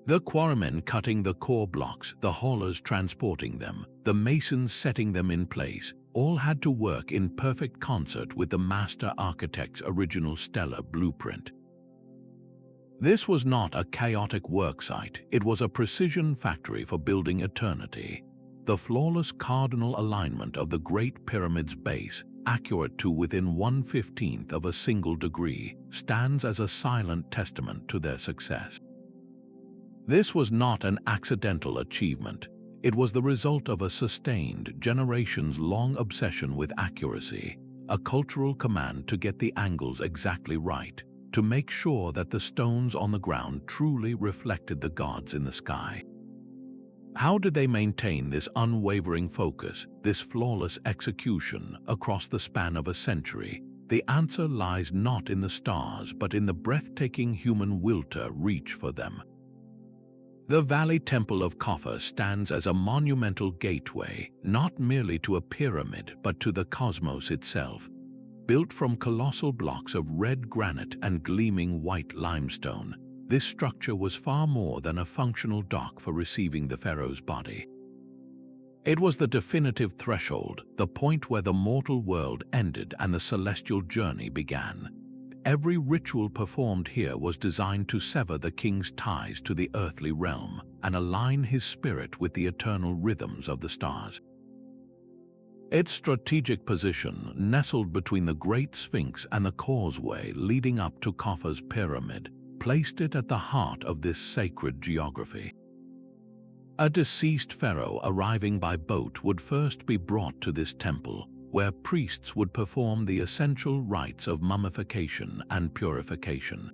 The quarrymen cutting the core blocks, the haulers transporting them, the masons setting them in place, all had to work in perfect concert with the master architect's original stellar blueprint. This was not a chaotic worksite, it was a precision factory for building eternity. The flawless cardinal alignment of the Great Pyramid's base, accurate to within 1/15th of a single degree, stands as a silent testament to their success. This was not an accidental achievement. It was the result of a sustained, generations-long obsession with accuracy, a cultural command to get the angles exactly right, to make sure that the stones on the ground truly reflected the gods in the sky. How did they maintain this unwavering focus, this flawless execution, across the span of a century? The answer lies not in the stars, but in the breathtaking human will to reach for them. The Valley Temple of Khafre stands as a monumental gateway, not merely to a pyramid, but to the cosmos itself. Built from colossal blocks of red granite and gleaming white limestone, this structure was far more than a functional dock for receiving the pharaoh's body. It was the definitive threshold, the point where the mortal world ended and the celestial journey began. Every ritual performed here was designed to sever the king's ties to the earthly realm and align his spirit with the eternal rhythms of the stars. Its strategic position, nestled between the Great Sphinx and the causeway leading up to Khafre's pyramid, placed it at the heart of this sacred geography. A deceased pharaoh arriving by boat would first be brought to this temple, where priests would perform the essential rites of mummification and purification.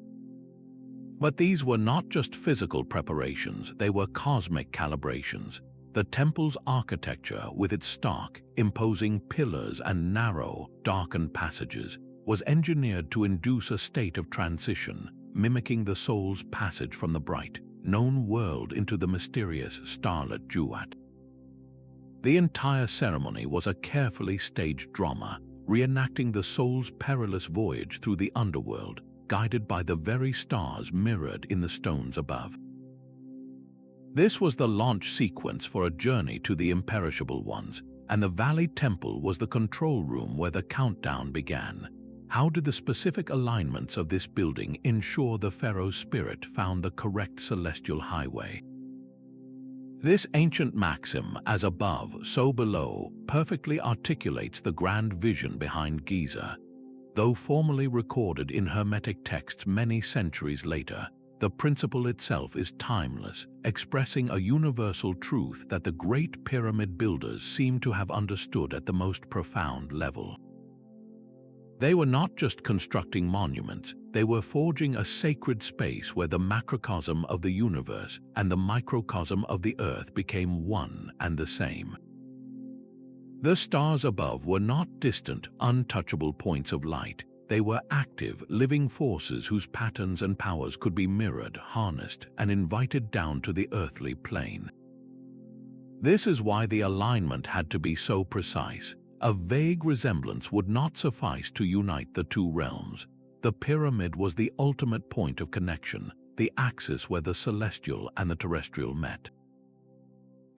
But these were not just physical preparations, they were cosmic calibrations. The temple's architecture, with its stark, imposing pillars and narrow, darkened passages, was engineered to induce a state of transition, mimicking the soul's passage from the bright, known world into the mysterious starlit duat. The entire ceremony was a carefully staged drama, reenacting the soul's perilous voyage through the underworld, guided by the very stars mirrored in the stones above. This was the launch sequence for a journey to the imperishable ones, and the Valley Temple was the control room where the countdown began. How did the specific alignments of this building ensure the pharaoh's spirit found the correct celestial highway? This ancient maxim, as above, so below, perfectly articulates the grand vision behind Giza. Though formally recorded in Hermetic texts many centuries later, the principle itself is timeless, expressing a universal truth that the Great Pyramid builders seem to have understood at the most profound level. They were not just constructing monuments, they were forging a sacred space where the macrocosm of the universe and the microcosm of the earth became one and the same. The stars above were not distant, untouchable points of light. They were active, living forces whose patterns and powers could be mirrored, harnessed, and invited down to the earthly plane. This is why the alignment had to be so precise. A vague resemblance would not suffice to unite the two realms. The pyramid was the ultimate point of connection, the axis where the celestial and the terrestrial met.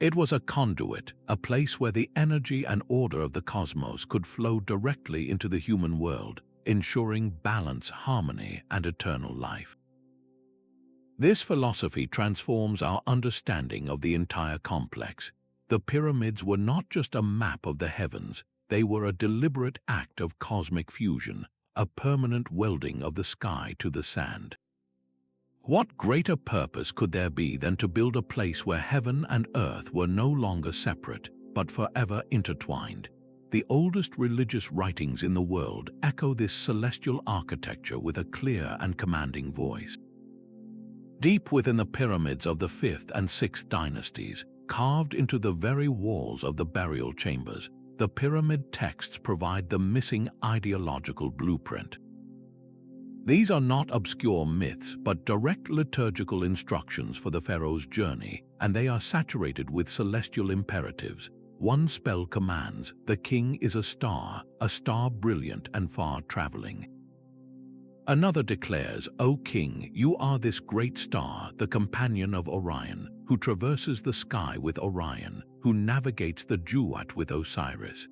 It was a conduit, a place where the energy and order of the cosmos could flow directly into the human world, ensuring balance, harmony, and eternal life. This philosophy transforms our understanding of the entire complex. The pyramids were not just a map of the heavens, they were a deliberate act of cosmic fusion, a permanent welding of the sky to the sand. What greater purpose could there be than to build a place where heaven and earth were no longer separate, but forever intertwined? The oldest religious writings in the world echo this celestial architecture with a clear and commanding voice. Deep within the pyramids of the 5th and 6th dynasties, carved into the very walls of the burial chambers, the pyramid texts provide the missing ideological blueprint. These are not obscure myths, but direct liturgical instructions for the pharaoh's journey, and they are saturated with celestial imperatives. One spell commands, "The king is a star brilliant and far-traveling." Another declares, "O king, you are this great star, the companion of Orion, who traverses the sky with Orion, who navigates the duat with Osiris."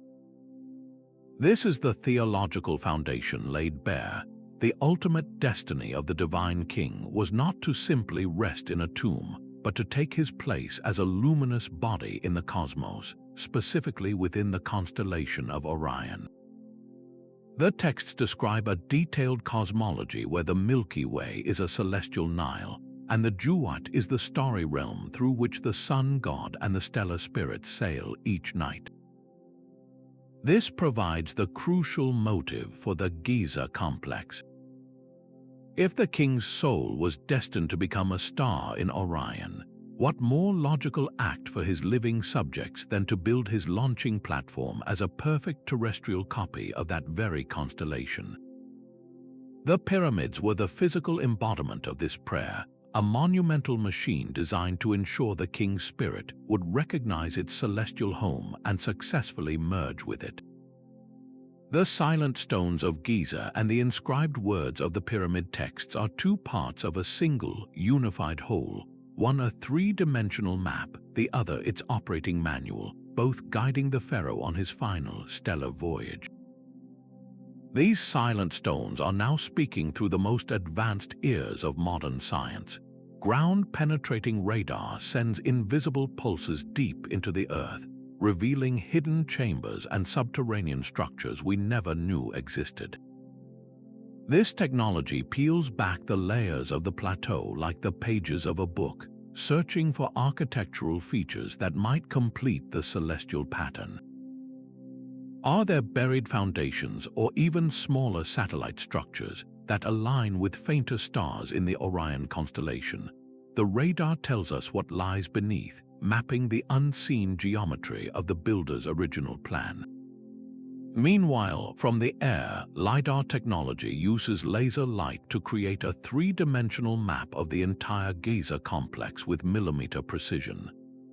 This is the theological foundation laid bare. The ultimate destiny of the divine king was not to simply rest in a tomb, but to take his place as a luminous body in the cosmos, specifically within the constellation of Orion. The texts describe a detailed cosmology where the Milky Way is a celestial Nile, and the duat is the starry realm through which the sun god and the stellar spirits sail each night. This provides the crucial motive for the Giza complex. If the king's soul was destined to become a star in Orion, what more logical act for his living subjects than to build his launching platform as a perfect terrestrial copy of that very constellation? The pyramids were the physical embodiment of this prayer, a monumental machine designed to ensure the king's spirit would recognize its celestial home and successfully merge with it. The silent stones of Giza and the inscribed words of the pyramid texts are two parts of a single, unified whole, one a three-dimensional map, the other its operating manual, both guiding the pharaoh on his final stellar voyage. These silent stones are now speaking through the most advanced ears of modern science. Ground-penetrating radar sends invisible pulses deep into the Earth, revealing hidden chambers and subterranean structures we never knew existed. This technology peels back the layers of the plateau like the pages of a book, searching for architectural features that might complete the celestial pattern. Are there buried foundations or even smaller satellite structures that align with fainter stars in the Orion constellation? The radar tells us what lies beneath, mapping the unseen geometry of the builder's original plan. Meanwhile, from the air, LiDAR technology uses laser light to create a three-dimensional map of the entire Giza complex with millimeter precision.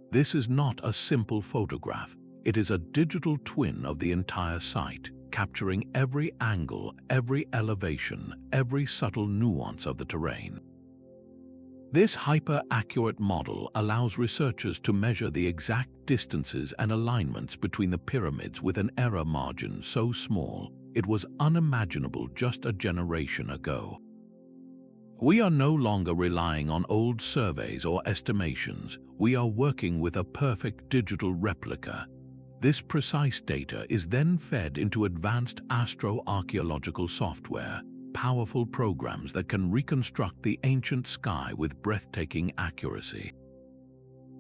This is not a simple photograph. It is a digital twin of the entire site, capturing every angle, every elevation, every subtle nuance of the terrain. This hyper-accurate model allows researchers to measure the exact distances and alignments between the pyramids with an error margin so small it was unimaginable just a generation ago. We are no longer relying on old surveys or estimations. We are working with a perfect digital replica. This precise data is then fed into advanced astroarchaeological software, powerful programs that can reconstruct the ancient sky with breathtaking accuracy.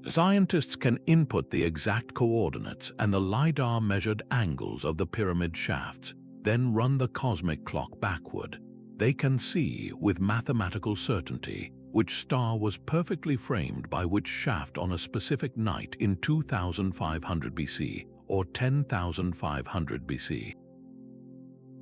Scientists can input the exact coordinates and the LiDAR measured angles of the pyramid shafts, then run the cosmic clock backward. They can see, with mathematical certainty, which star was perfectly framed by which shaft on a specific night in 2500 BC or 10,500 BC.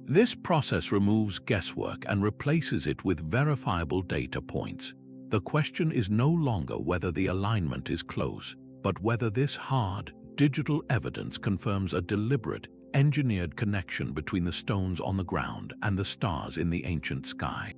This process removes guesswork and replaces it with verifiable data points. The question is no longer whether the alignment is close, but whether this hard, digital evidence confirms a deliberate, engineered connection between the stones on the ground and the stars in the ancient sky.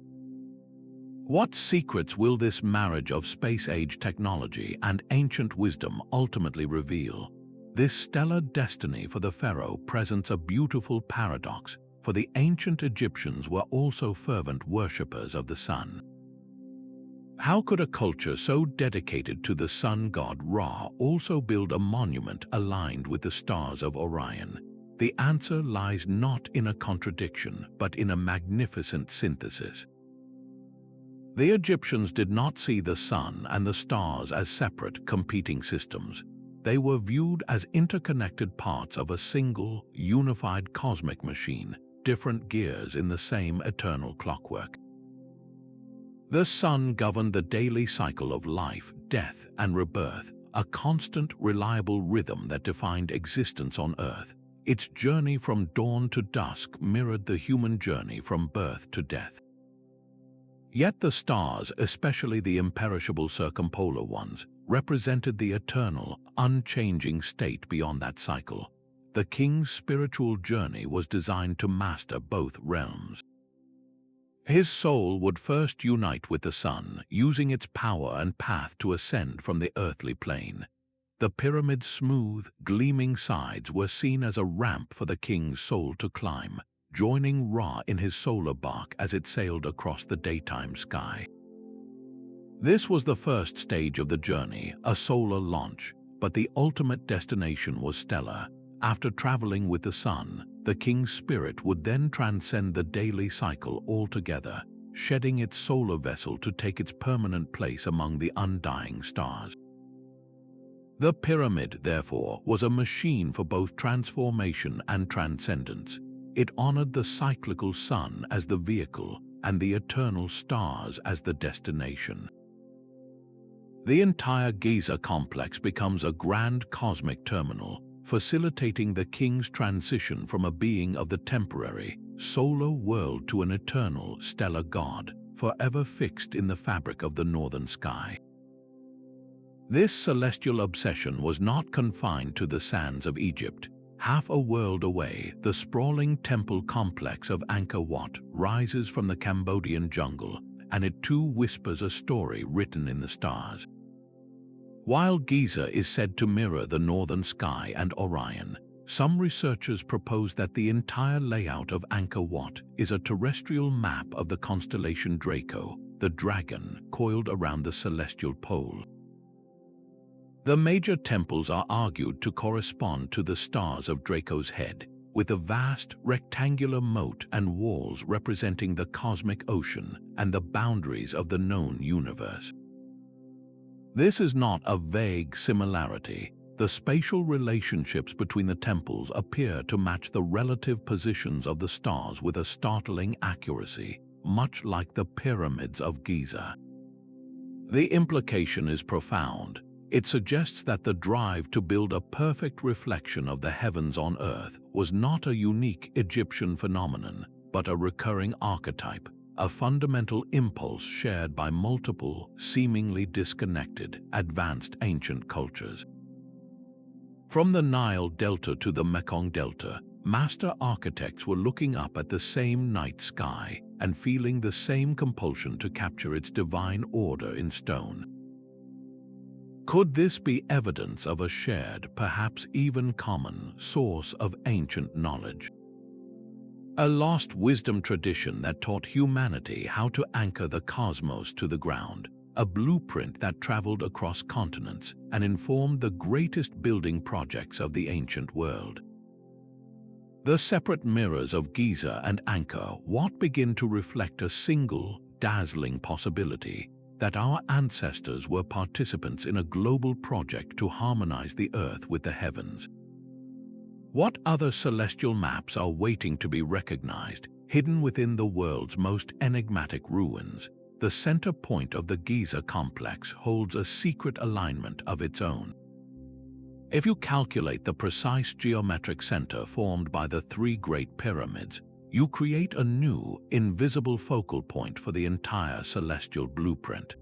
What secrets will this marriage of space-age technology and ancient wisdom ultimately reveal? This stellar destiny for the pharaoh presents a beautiful paradox, for the ancient Egyptians were also fervent worshippers of the sun. How could a culture so dedicated to the sun god Ra also build a monument aligned with the stars of Orion? The answer lies not in a contradiction, but in a magnificent synthesis. The Egyptians did not see the sun and the stars as separate, competing systems. They were viewed as interconnected parts of a single, unified cosmic machine, different gears in the same eternal clockwork. The sun governed the daily cycle of life, death, and rebirth, a constant, reliable rhythm that defined existence on Earth. Its journey from dawn to dusk mirrored the human journey from birth to death. Yet the stars, especially the imperishable circumpolar ones, represented the eternal, unchanging state beyond that cycle. The king's spiritual journey was designed to master both realms. His soul would first unite with the sun, using its power and path to ascend from the earthly plane. The pyramid's smooth, gleaming sides were seen as a ramp for the king's soul to climb, joining Ra in his solar bark as it sailed across the daytime sky. This was the first stage of the journey, a solar launch, but the ultimate destination was stellar. After traveling with the sun, the king's spirit would then transcend the daily cycle altogether, shedding its solar vessel to take its permanent place among the undying stars. The pyramid, therefore, was a machine for both transformation and transcendence. It honored the cyclical sun as the vehicle and the eternal stars as the destination. The entire Giza complex becomes a grand cosmic terminal, facilitating the king's transition from a being of the temporary, solar world to an eternal, stellar god, forever fixed in the fabric of the northern sky. This celestial obsession was not confined to the sands of Egypt. Half a world away, the sprawling temple complex of Angkor Wat rises from the Cambodian jungle, and it too whispers a story written in the stars. While Giza is said to mirror the northern sky and Orion, some researchers propose that the entire layout of Angkor Wat is a terrestrial map of the constellation Draco, the dragon coiled around the celestial pole. The major temples are argued to correspond to the stars of Draco's head, with a vast rectangular moat and walls representing the cosmic ocean and the boundaries of the known universe. This is not a vague similarity. The spatial relationships between the temples appear to match the relative positions of the stars with a startling accuracy, much like the pyramids of Giza. The implication is profound. It suggests that the drive to build a perfect reflection of the heavens on Earth was not a unique Egyptian phenomenon, but a recurring archetype, a fundamental impulse shared by multiple, seemingly disconnected, advanced ancient cultures. From the Nile Delta to the Mekong Delta, master architects were looking up at the same night sky and feeling the same compulsion to capture its divine order in stone. Could this be evidence of a shared, perhaps even common, source of ancient knowledge? A lost wisdom tradition that taught humanity how to anchor the cosmos to the ground, a blueprint that traveled across continents and informed the greatest building projects of the ancient world. The separate mirrors of Giza and Angkor Wat begin to reflect a single, dazzling possibility: that our ancestors were participants in a global project to harmonize the Earth with the heavens. What other celestial maps are waiting to be recognized, hidden within the world's most enigmatic ruins? The center point of the Giza complex holds a secret alignment of its own. If you calculate the precise geometric center formed by the three Great Pyramids, you create a new, invisible focal point for the entire celestial blueprint.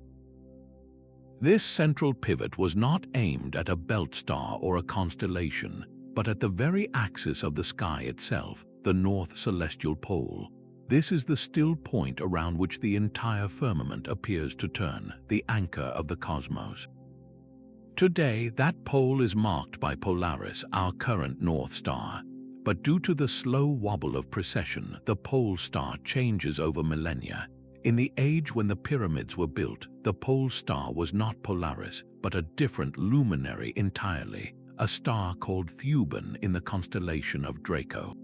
This central pivot was not aimed at a belt star or a constellation, but at the very axis of the sky itself, the North Celestial Pole. This is the still point around which the entire firmament appears to turn, the anchor of the cosmos. Today, that pole is marked by Polaris, our current North Star. But due to the slow wobble of precession, the pole star changes over millennia. In the age when the pyramids were built, the pole star was not Polaris, but a different luminary entirely, a star called Thuban in the constellation of Draco.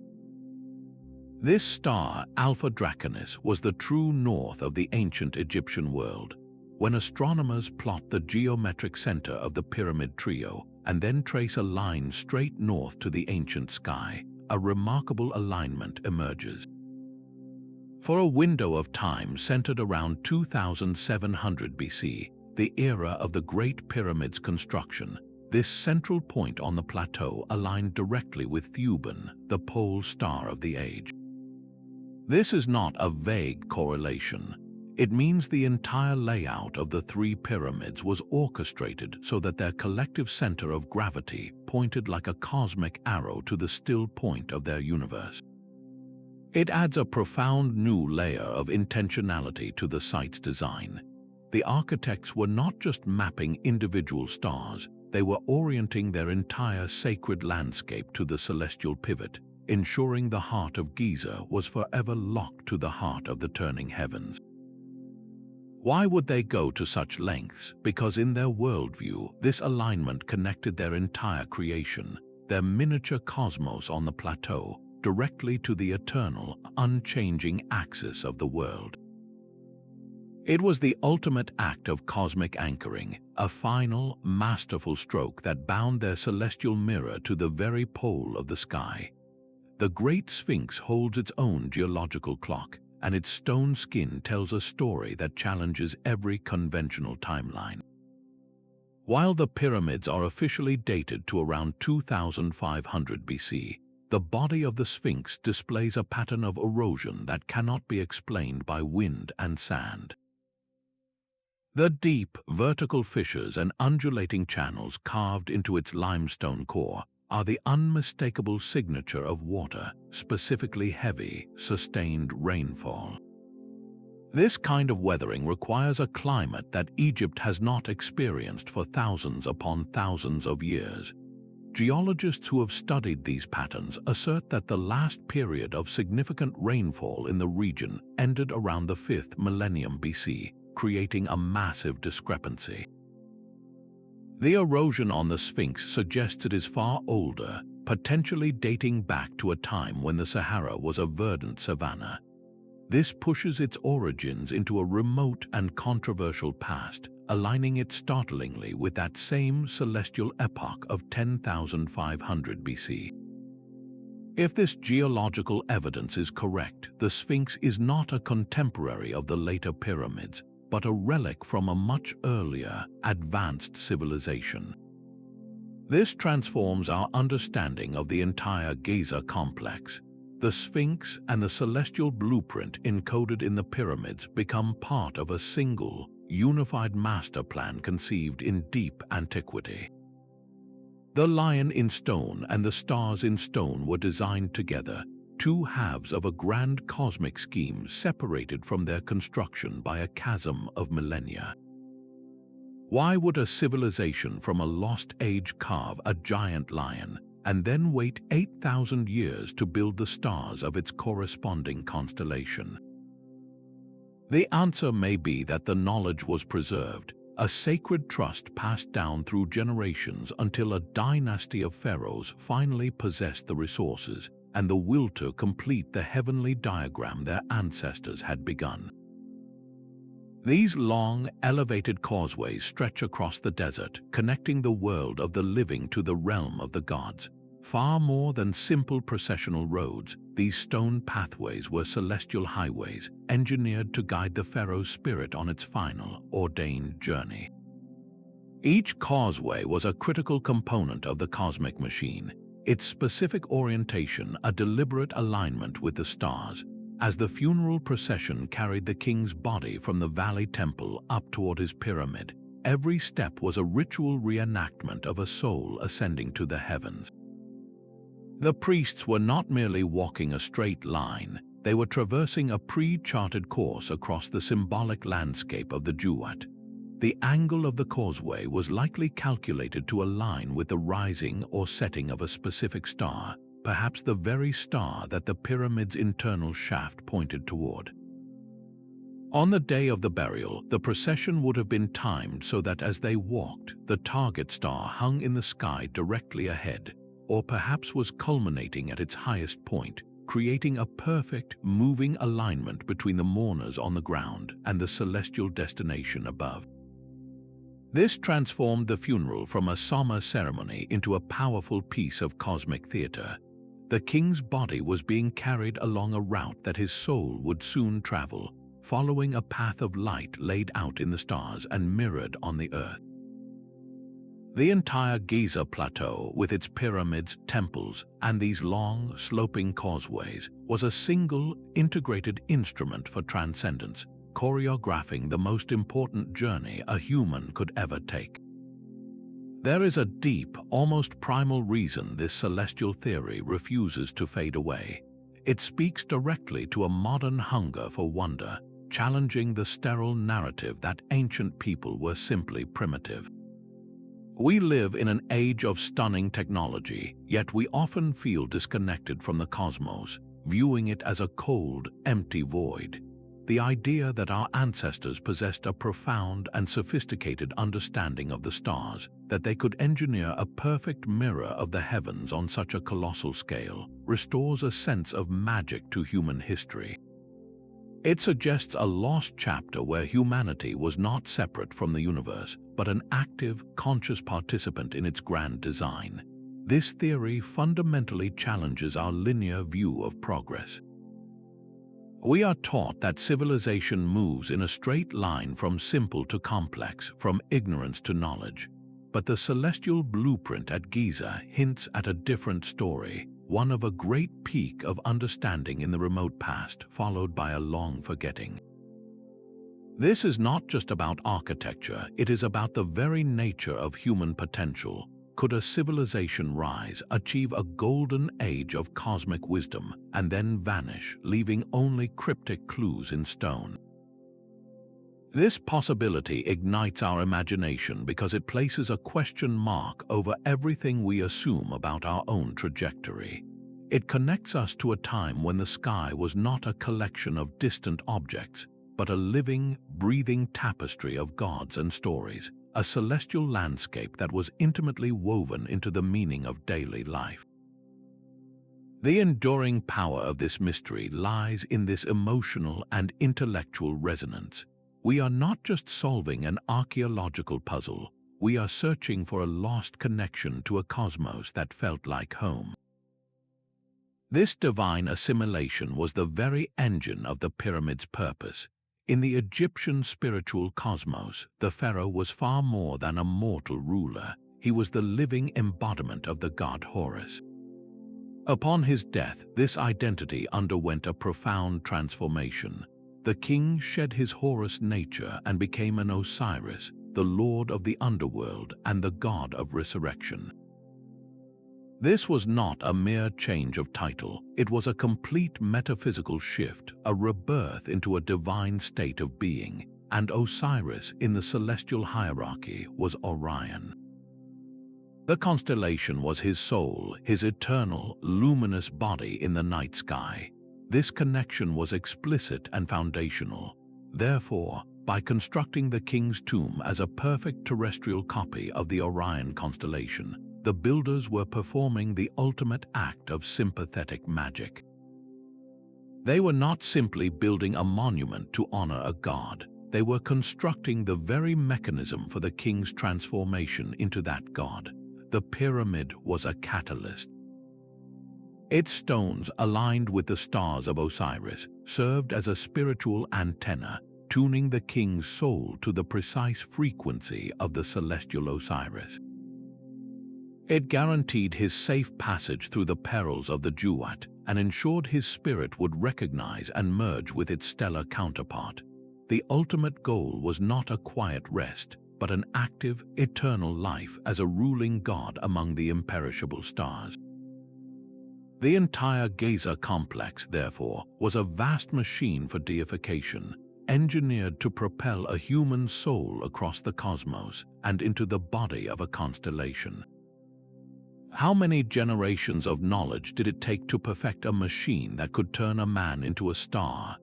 This star, Alpha Draconis, was the true north of the ancient Egyptian world. When astronomers plot the geometric center of the pyramid trio and then trace a line straight north to the ancient sky, a remarkable alignment emerges. For a window of time centered around 2700 BC, the era of the Great Pyramid's construction, this central point on the plateau aligned directly with Thuban, the pole star of the age. This is not a vague correlation. It means the entire layout of the three pyramids was orchestrated so that their collective center of gravity pointed like a cosmic arrow to the still point of their universe. It adds a profound new layer of intentionality to the site's design. The architects were not just mapping individual stars, they were orienting their entire sacred landscape to the celestial pivot, ensuring the heart of Giza was forever locked to the heart of the turning heavens. Why would they go to such lengths? Because in their worldview, this alignment connected their entire creation, their miniature cosmos on the plateau, directly to the eternal, unchanging axis of the world. It was the ultimate act of cosmic anchoring, a final, masterful stroke that bound their celestial mirror to the very pole of the sky. The Great Sphinx holds its own geological clock, and its stone skin tells a story that challenges every conventional timeline. While the pyramids are officially dated to around 2500 BC, the body of the Sphinx displays a pattern of erosion that cannot be explained by wind and sand. The deep, vertical fissures and undulating channels carved into its limestone core are the unmistakable signature of water, specifically heavy, sustained rainfall. This kind of weathering requires a climate that Egypt has not experienced for thousands upon thousands of years. Geologists who have studied these patterns assert that the last period of significant rainfall in the region ended around the 5th millennium BC, creating a massive discrepancy. The erosion on the Sphinx suggests it is far older, potentially dating back to a time when the Sahara was a verdant savanna. This pushes its origins into a remote and controversial past, aligning it startlingly with that same celestial epoch of 10,500 BC. If this geological evidence is correct, the Sphinx is not a contemporary of the later pyramids, but a relic from a much earlier, advanced civilization. This transforms our understanding of the entire Giza complex. The Sphinx and the celestial blueprint encoded in the pyramids become part of a single, unified master plan conceived in deep antiquity. The lion in stone and the stars in stone were designed together, two halves of a grand cosmic scheme separated from their construction by a chasm of millennia. Why would a civilization from a lost age carve a giant lion and then wait 8,000 years to build the stars of its corresponding constellation? The answer may be that the knowledge was preserved, a sacred trust passed down through generations until a dynasty of pharaohs finally possessed the resources and the will to complete the heavenly diagram their ancestors had begun. These long, elevated causeways stretch across the desert, connecting the world of the living to the realm of the gods. Far more than simple processional roads, these stone pathways were celestial highways, engineered to guide the pharaoh's spirit on its final, ordained journey. Each causeway was a critical component of the cosmic machine, its specific orientation a deliberate alignment with the stars. As the funeral procession carried the king's body from the valley temple up toward his pyramid, every step was a ritual reenactment of a soul ascending to the heavens. The priests were not merely walking a straight line, they were traversing a pre-charted course across the symbolic landscape of the Duat. The angle of the causeway was likely calculated to align with the rising or setting of a specific star, perhaps the very star that the pyramid's internal shaft pointed toward. On the day of the burial, the procession would have been timed so that as they walked, the target star hung in the sky directly ahead, or perhaps was culminating at its highest point, creating a perfect, moving alignment between the mourners on the ground and the celestial destination above. This transformed the funeral from a somber ceremony into a powerful piece of cosmic theater. The king's body was being carried along a route that his soul would soon travel, following a path of light laid out in the stars and mirrored on the earth. The entire Giza plateau, with its pyramids, temples, and these long, sloping causeways, was a single, integrated instrument for transcendence, choreographing the most important journey a human could ever take. There is a deep, almost primal reason this celestial theory refuses to fade away. It speaks directly to a modern hunger for wonder, challenging the sterile narrative that ancient people were simply primitive. We live in an age of stunning technology, yet we often feel disconnected from the cosmos, viewing it as a cold, empty void. The idea that our ancestors possessed a profound and sophisticated understanding of the stars, that they could engineer a perfect mirror of the heavens on such a colossal scale, restores a sense of magic to human history. It suggests a lost chapter where humanity was not separate from the universe, but an active, conscious participant in its grand design. This theory fundamentally challenges our linear view of progress. We are taught that civilization moves in a straight line from simple to complex, from ignorance to knowledge. But the celestial blueprint at Giza hints at a different story, one of a great peak of understanding in the remote past, followed by a long forgetting. This is not just about architecture, it is about the very nature of human potential. Could a civilization rise, achieve a golden age of cosmic wisdom, and then vanish, leaving only cryptic clues in stone? This possibility ignites our imagination because it places a question mark over everything we assume about our own trajectory. It connects us to a time when the sky was not a collection of distant objects, but a living, breathing tapestry of gods and stories, a celestial landscape that was intimately woven into the meaning of daily life. The enduring power of this mystery lies in this emotional and intellectual resonance. We are not just solving an archaeological puzzle, we are searching for a lost connection to a cosmos that felt like home. This divine assimilation was the very engine of the pyramid's purpose. In the Egyptian spiritual cosmos, the pharaoh was far more than a mortal ruler. He was the living embodiment of the god Horus. Upon his death, this identity underwent a profound transformation. The king shed his Horus nature and became an Osiris, the lord of the underworld and the god of resurrection. This was not a mere change of title, it was a complete metaphysical shift, a rebirth into a divine state of being, and Osiris in the celestial hierarchy was Orion. The constellation was his soul, his eternal, luminous body in the night sky. This connection was explicit and foundational. Therefore, by constructing the king's tomb as a perfect terrestrial copy of the Orion constellation, the builders were performing the ultimate act of sympathetic magic. They were not simply building a monument to honor a god, they were constructing the very mechanism for the king's transformation into that god. The pyramid was a catalyst. Its stones, aligned with the stars of Osiris, served as a spiritual antenna, tuning the king's soul to the precise frequency of the celestial Osiris. It guaranteed his safe passage through the perils of the duat and ensured his spirit would recognize and merge with its stellar counterpart. The ultimate goal was not a quiet rest, but an active, eternal life as a ruling god among the imperishable stars. The entire Giza complex, therefore, was a vast machine for deification, engineered to propel a human soul across the cosmos and into the body of a constellation. How many generations of knowledge did it take to perfect a machine that could turn a man into a star?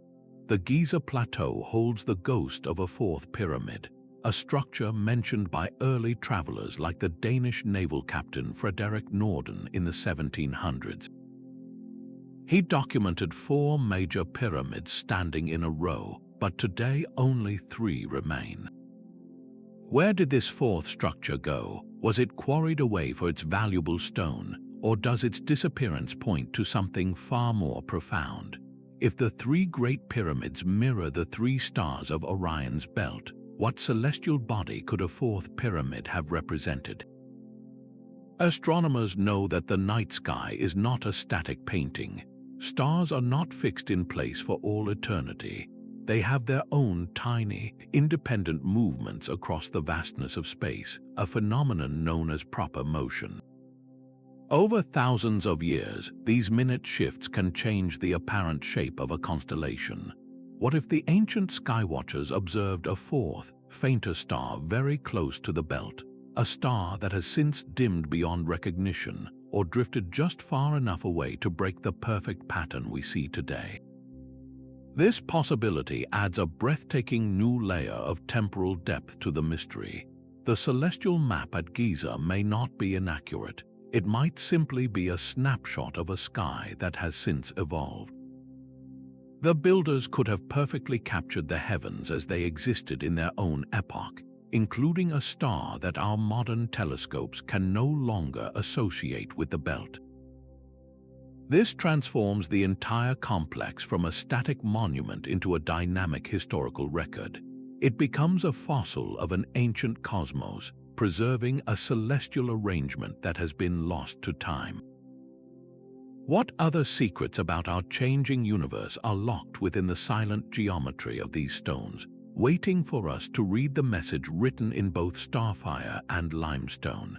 The Giza Plateau holds the ghost of a fourth pyramid, a structure mentioned by early travelers like the Danish naval captain Frederik Norden in the 1700s. He documented 4 major pyramids standing in a row, but today only 3 remain. Where did this fourth structure go? Was it quarried away for its valuable stone, or does its disappearance point to something far more profound? If the 3 Great Pyramids mirror the 3 stars of Orion's belt, what celestial body could a fourth pyramid have represented? Astronomers know that the night sky is not a static painting. Stars are not fixed in place for all eternity. They have their own tiny, independent movements across the vastness of space, a phenomenon known as proper motion. Over thousands of years, these minute shifts can change the apparent shape of a constellation. What if the ancient skywatchers observed a fourth, fainter star very close to the belt, a star that has since dimmed beyond recognition or drifted just far enough away to break the perfect pattern we see today? This possibility adds a breathtaking new layer of temporal depth to the mystery. The celestial map at Giza may not be inaccurate. It might simply be a snapshot of a sky that has since evolved. The builders could have perfectly captured the heavens as they existed in their own epoch, including a star that our modern telescopes can no longer associate with the belt. This transforms the entire complex from a static monument into a dynamic historical record. It becomes a fossil of an ancient cosmos, preserving a celestial arrangement that has been lost to time. What other secrets about our changing universe are locked within the silent geometry of these stones, waiting for us to read the message written in both starfire and limestone?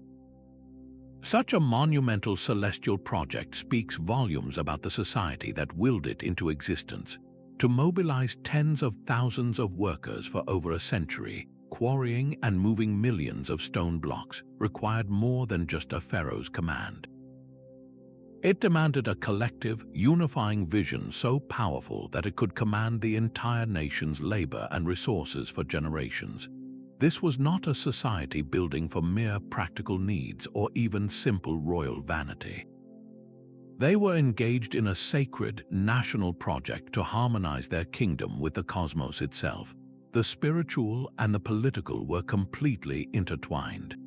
Such a monumental celestial project speaks volumes about the society that willed it into existence. To mobilize tens of thousands of workers for over a century, quarrying and moving millions of stone blocks required more than just a pharaoh's command. It demanded a collective, unifying vision so powerful that it could command the entire nation's labor and resources for generations. This was not a society building for mere practical needs or even simple royal vanity. They were engaged in a sacred, national project to harmonize their kingdom with the cosmos itself. The spiritual and the political were completely intertwined.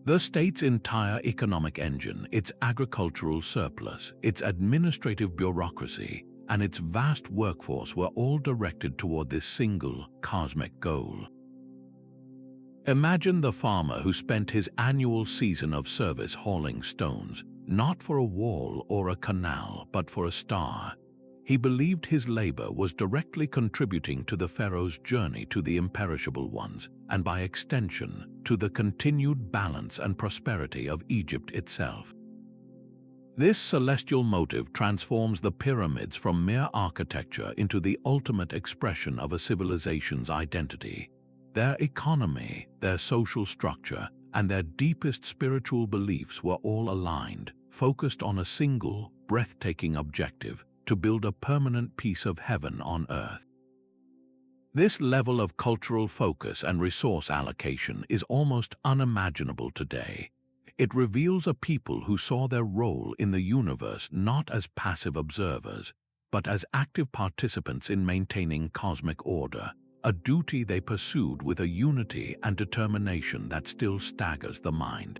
The state's entire economic engine, its agricultural surplus, its administrative bureaucracy, and its vast workforce were all directed toward this single cosmic goal. Imagine the farmer who spent his annual season of service hauling stones, not for a wall or a canal, but for a star. He believed his labor was directly contributing to the pharaoh's journey to the imperishable ones, and by extension, to the continued balance and prosperity of Egypt itself. This celestial motive transforms the pyramids from mere architecture into the ultimate expression of a civilization's identity. Their economy, their social structure, and their deepest spiritual beliefs were all aligned, focused on a single, breathtaking objective: to build a permanent piece of heaven on earth. This level of cultural focus and resource allocation is almost unimaginable today. It reveals a people who saw their role in the universe not as passive observers, but as active participants in maintaining cosmic order, a duty they pursued with a unity and determination that still staggers the mind.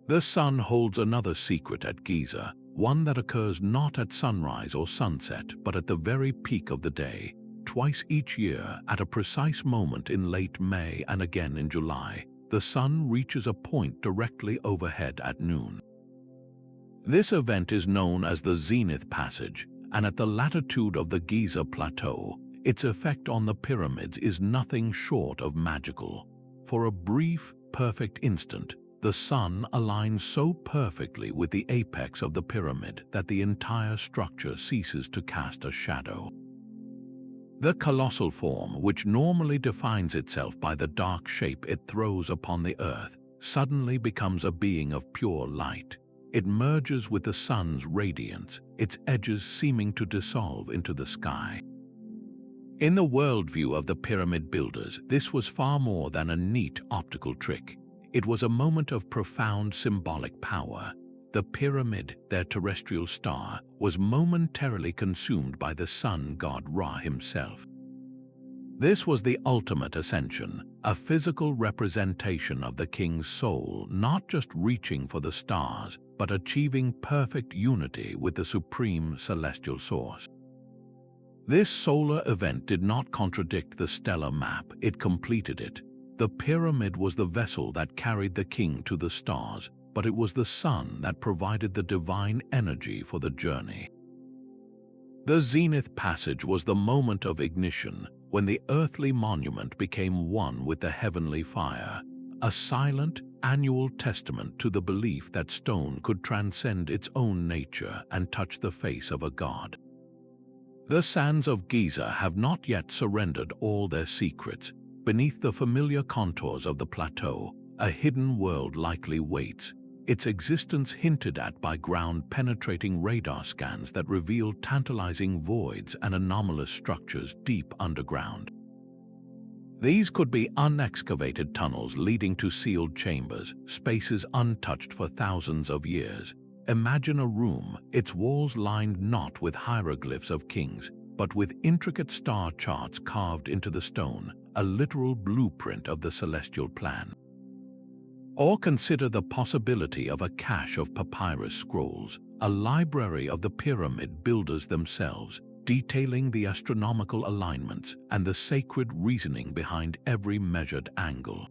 The sun holds another secret at Giza, one that occurs not at sunrise or sunset, but at the very peak of the day, twice each year at a precise moment in late May and again in July. The sun reaches a point directly overhead at noon. This event is known as the zenith passage, and at the latitude of the Giza plateau, its effect on the pyramids is nothing short of magical. For a brief, perfect instant, the sun aligns so perfectly with the apex of the pyramid that the entire structure ceases to cast a shadow. The colossal form, which normally defines itself by the dark shape it throws upon the earth, suddenly becomes a being of pure light. It merges with the sun's radiance, its edges seeming to dissolve into the sky. In the worldview of the pyramid builders, this was far more than a neat optical trick. It was a moment of profound symbolic power. The pyramid, their terrestrial star, was momentarily consumed by the sun god Ra himself. This was the ultimate ascension, a physical representation of the king's soul, not just reaching for the stars, but achieving perfect unity with the supreme celestial source. This solar event did not contradict the stellar map, it completed it. The pyramid was the vessel that carried the king to the stars, but it was the sun that provided the divine energy for the journey. The zenith passage was the moment of ignition, when the earthly monument became one with the heavenly fire, a silent, annual testament to the belief that stone could transcend its own nature and touch the face of a god. The sands of Giza have not yet surrendered all their secrets. Beneath the familiar contours of the plateau, a hidden world likely waits, its existence hinted at by ground-penetrating radar scans that reveal tantalizing voids and anomalous structures deep underground. These could be unexcavated tunnels leading to sealed chambers, spaces untouched for thousands of years. Imagine a room, its walls lined not with hieroglyphs of kings, but with intricate star charts carved into the stone, a literal blueprint of the celestial plan. Or consider the possibility of a cache of papyrus scrolls, a library of the pyramid builders themselves, detailing the astronomical alignments and the sacred reasoning behind every measured angle.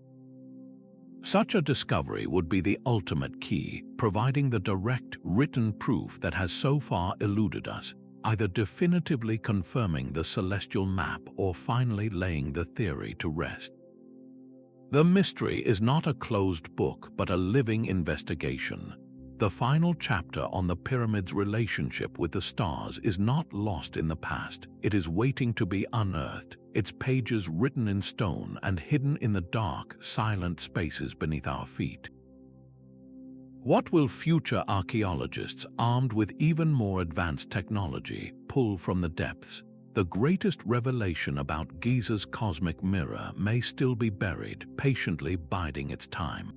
Such a discovery would be the ultimate key, providing the direct, written proof that has so far eluded us, either definitively confirming the celestial map or finally laying the theory to rest. The mystery is not a closed book, but a living investigation. The final chapter on the pyramid's relationship with the stars is not lost in the past. It is waiting to be unearthed, its pages written in stone and hidden in the dark, silent spaces beneath our feet. What will future archaeologists, armed with even more advanced technology, pull from the depths? The greatest revelation about Giza's cosmic mirror may still be buried, patiently biding its time.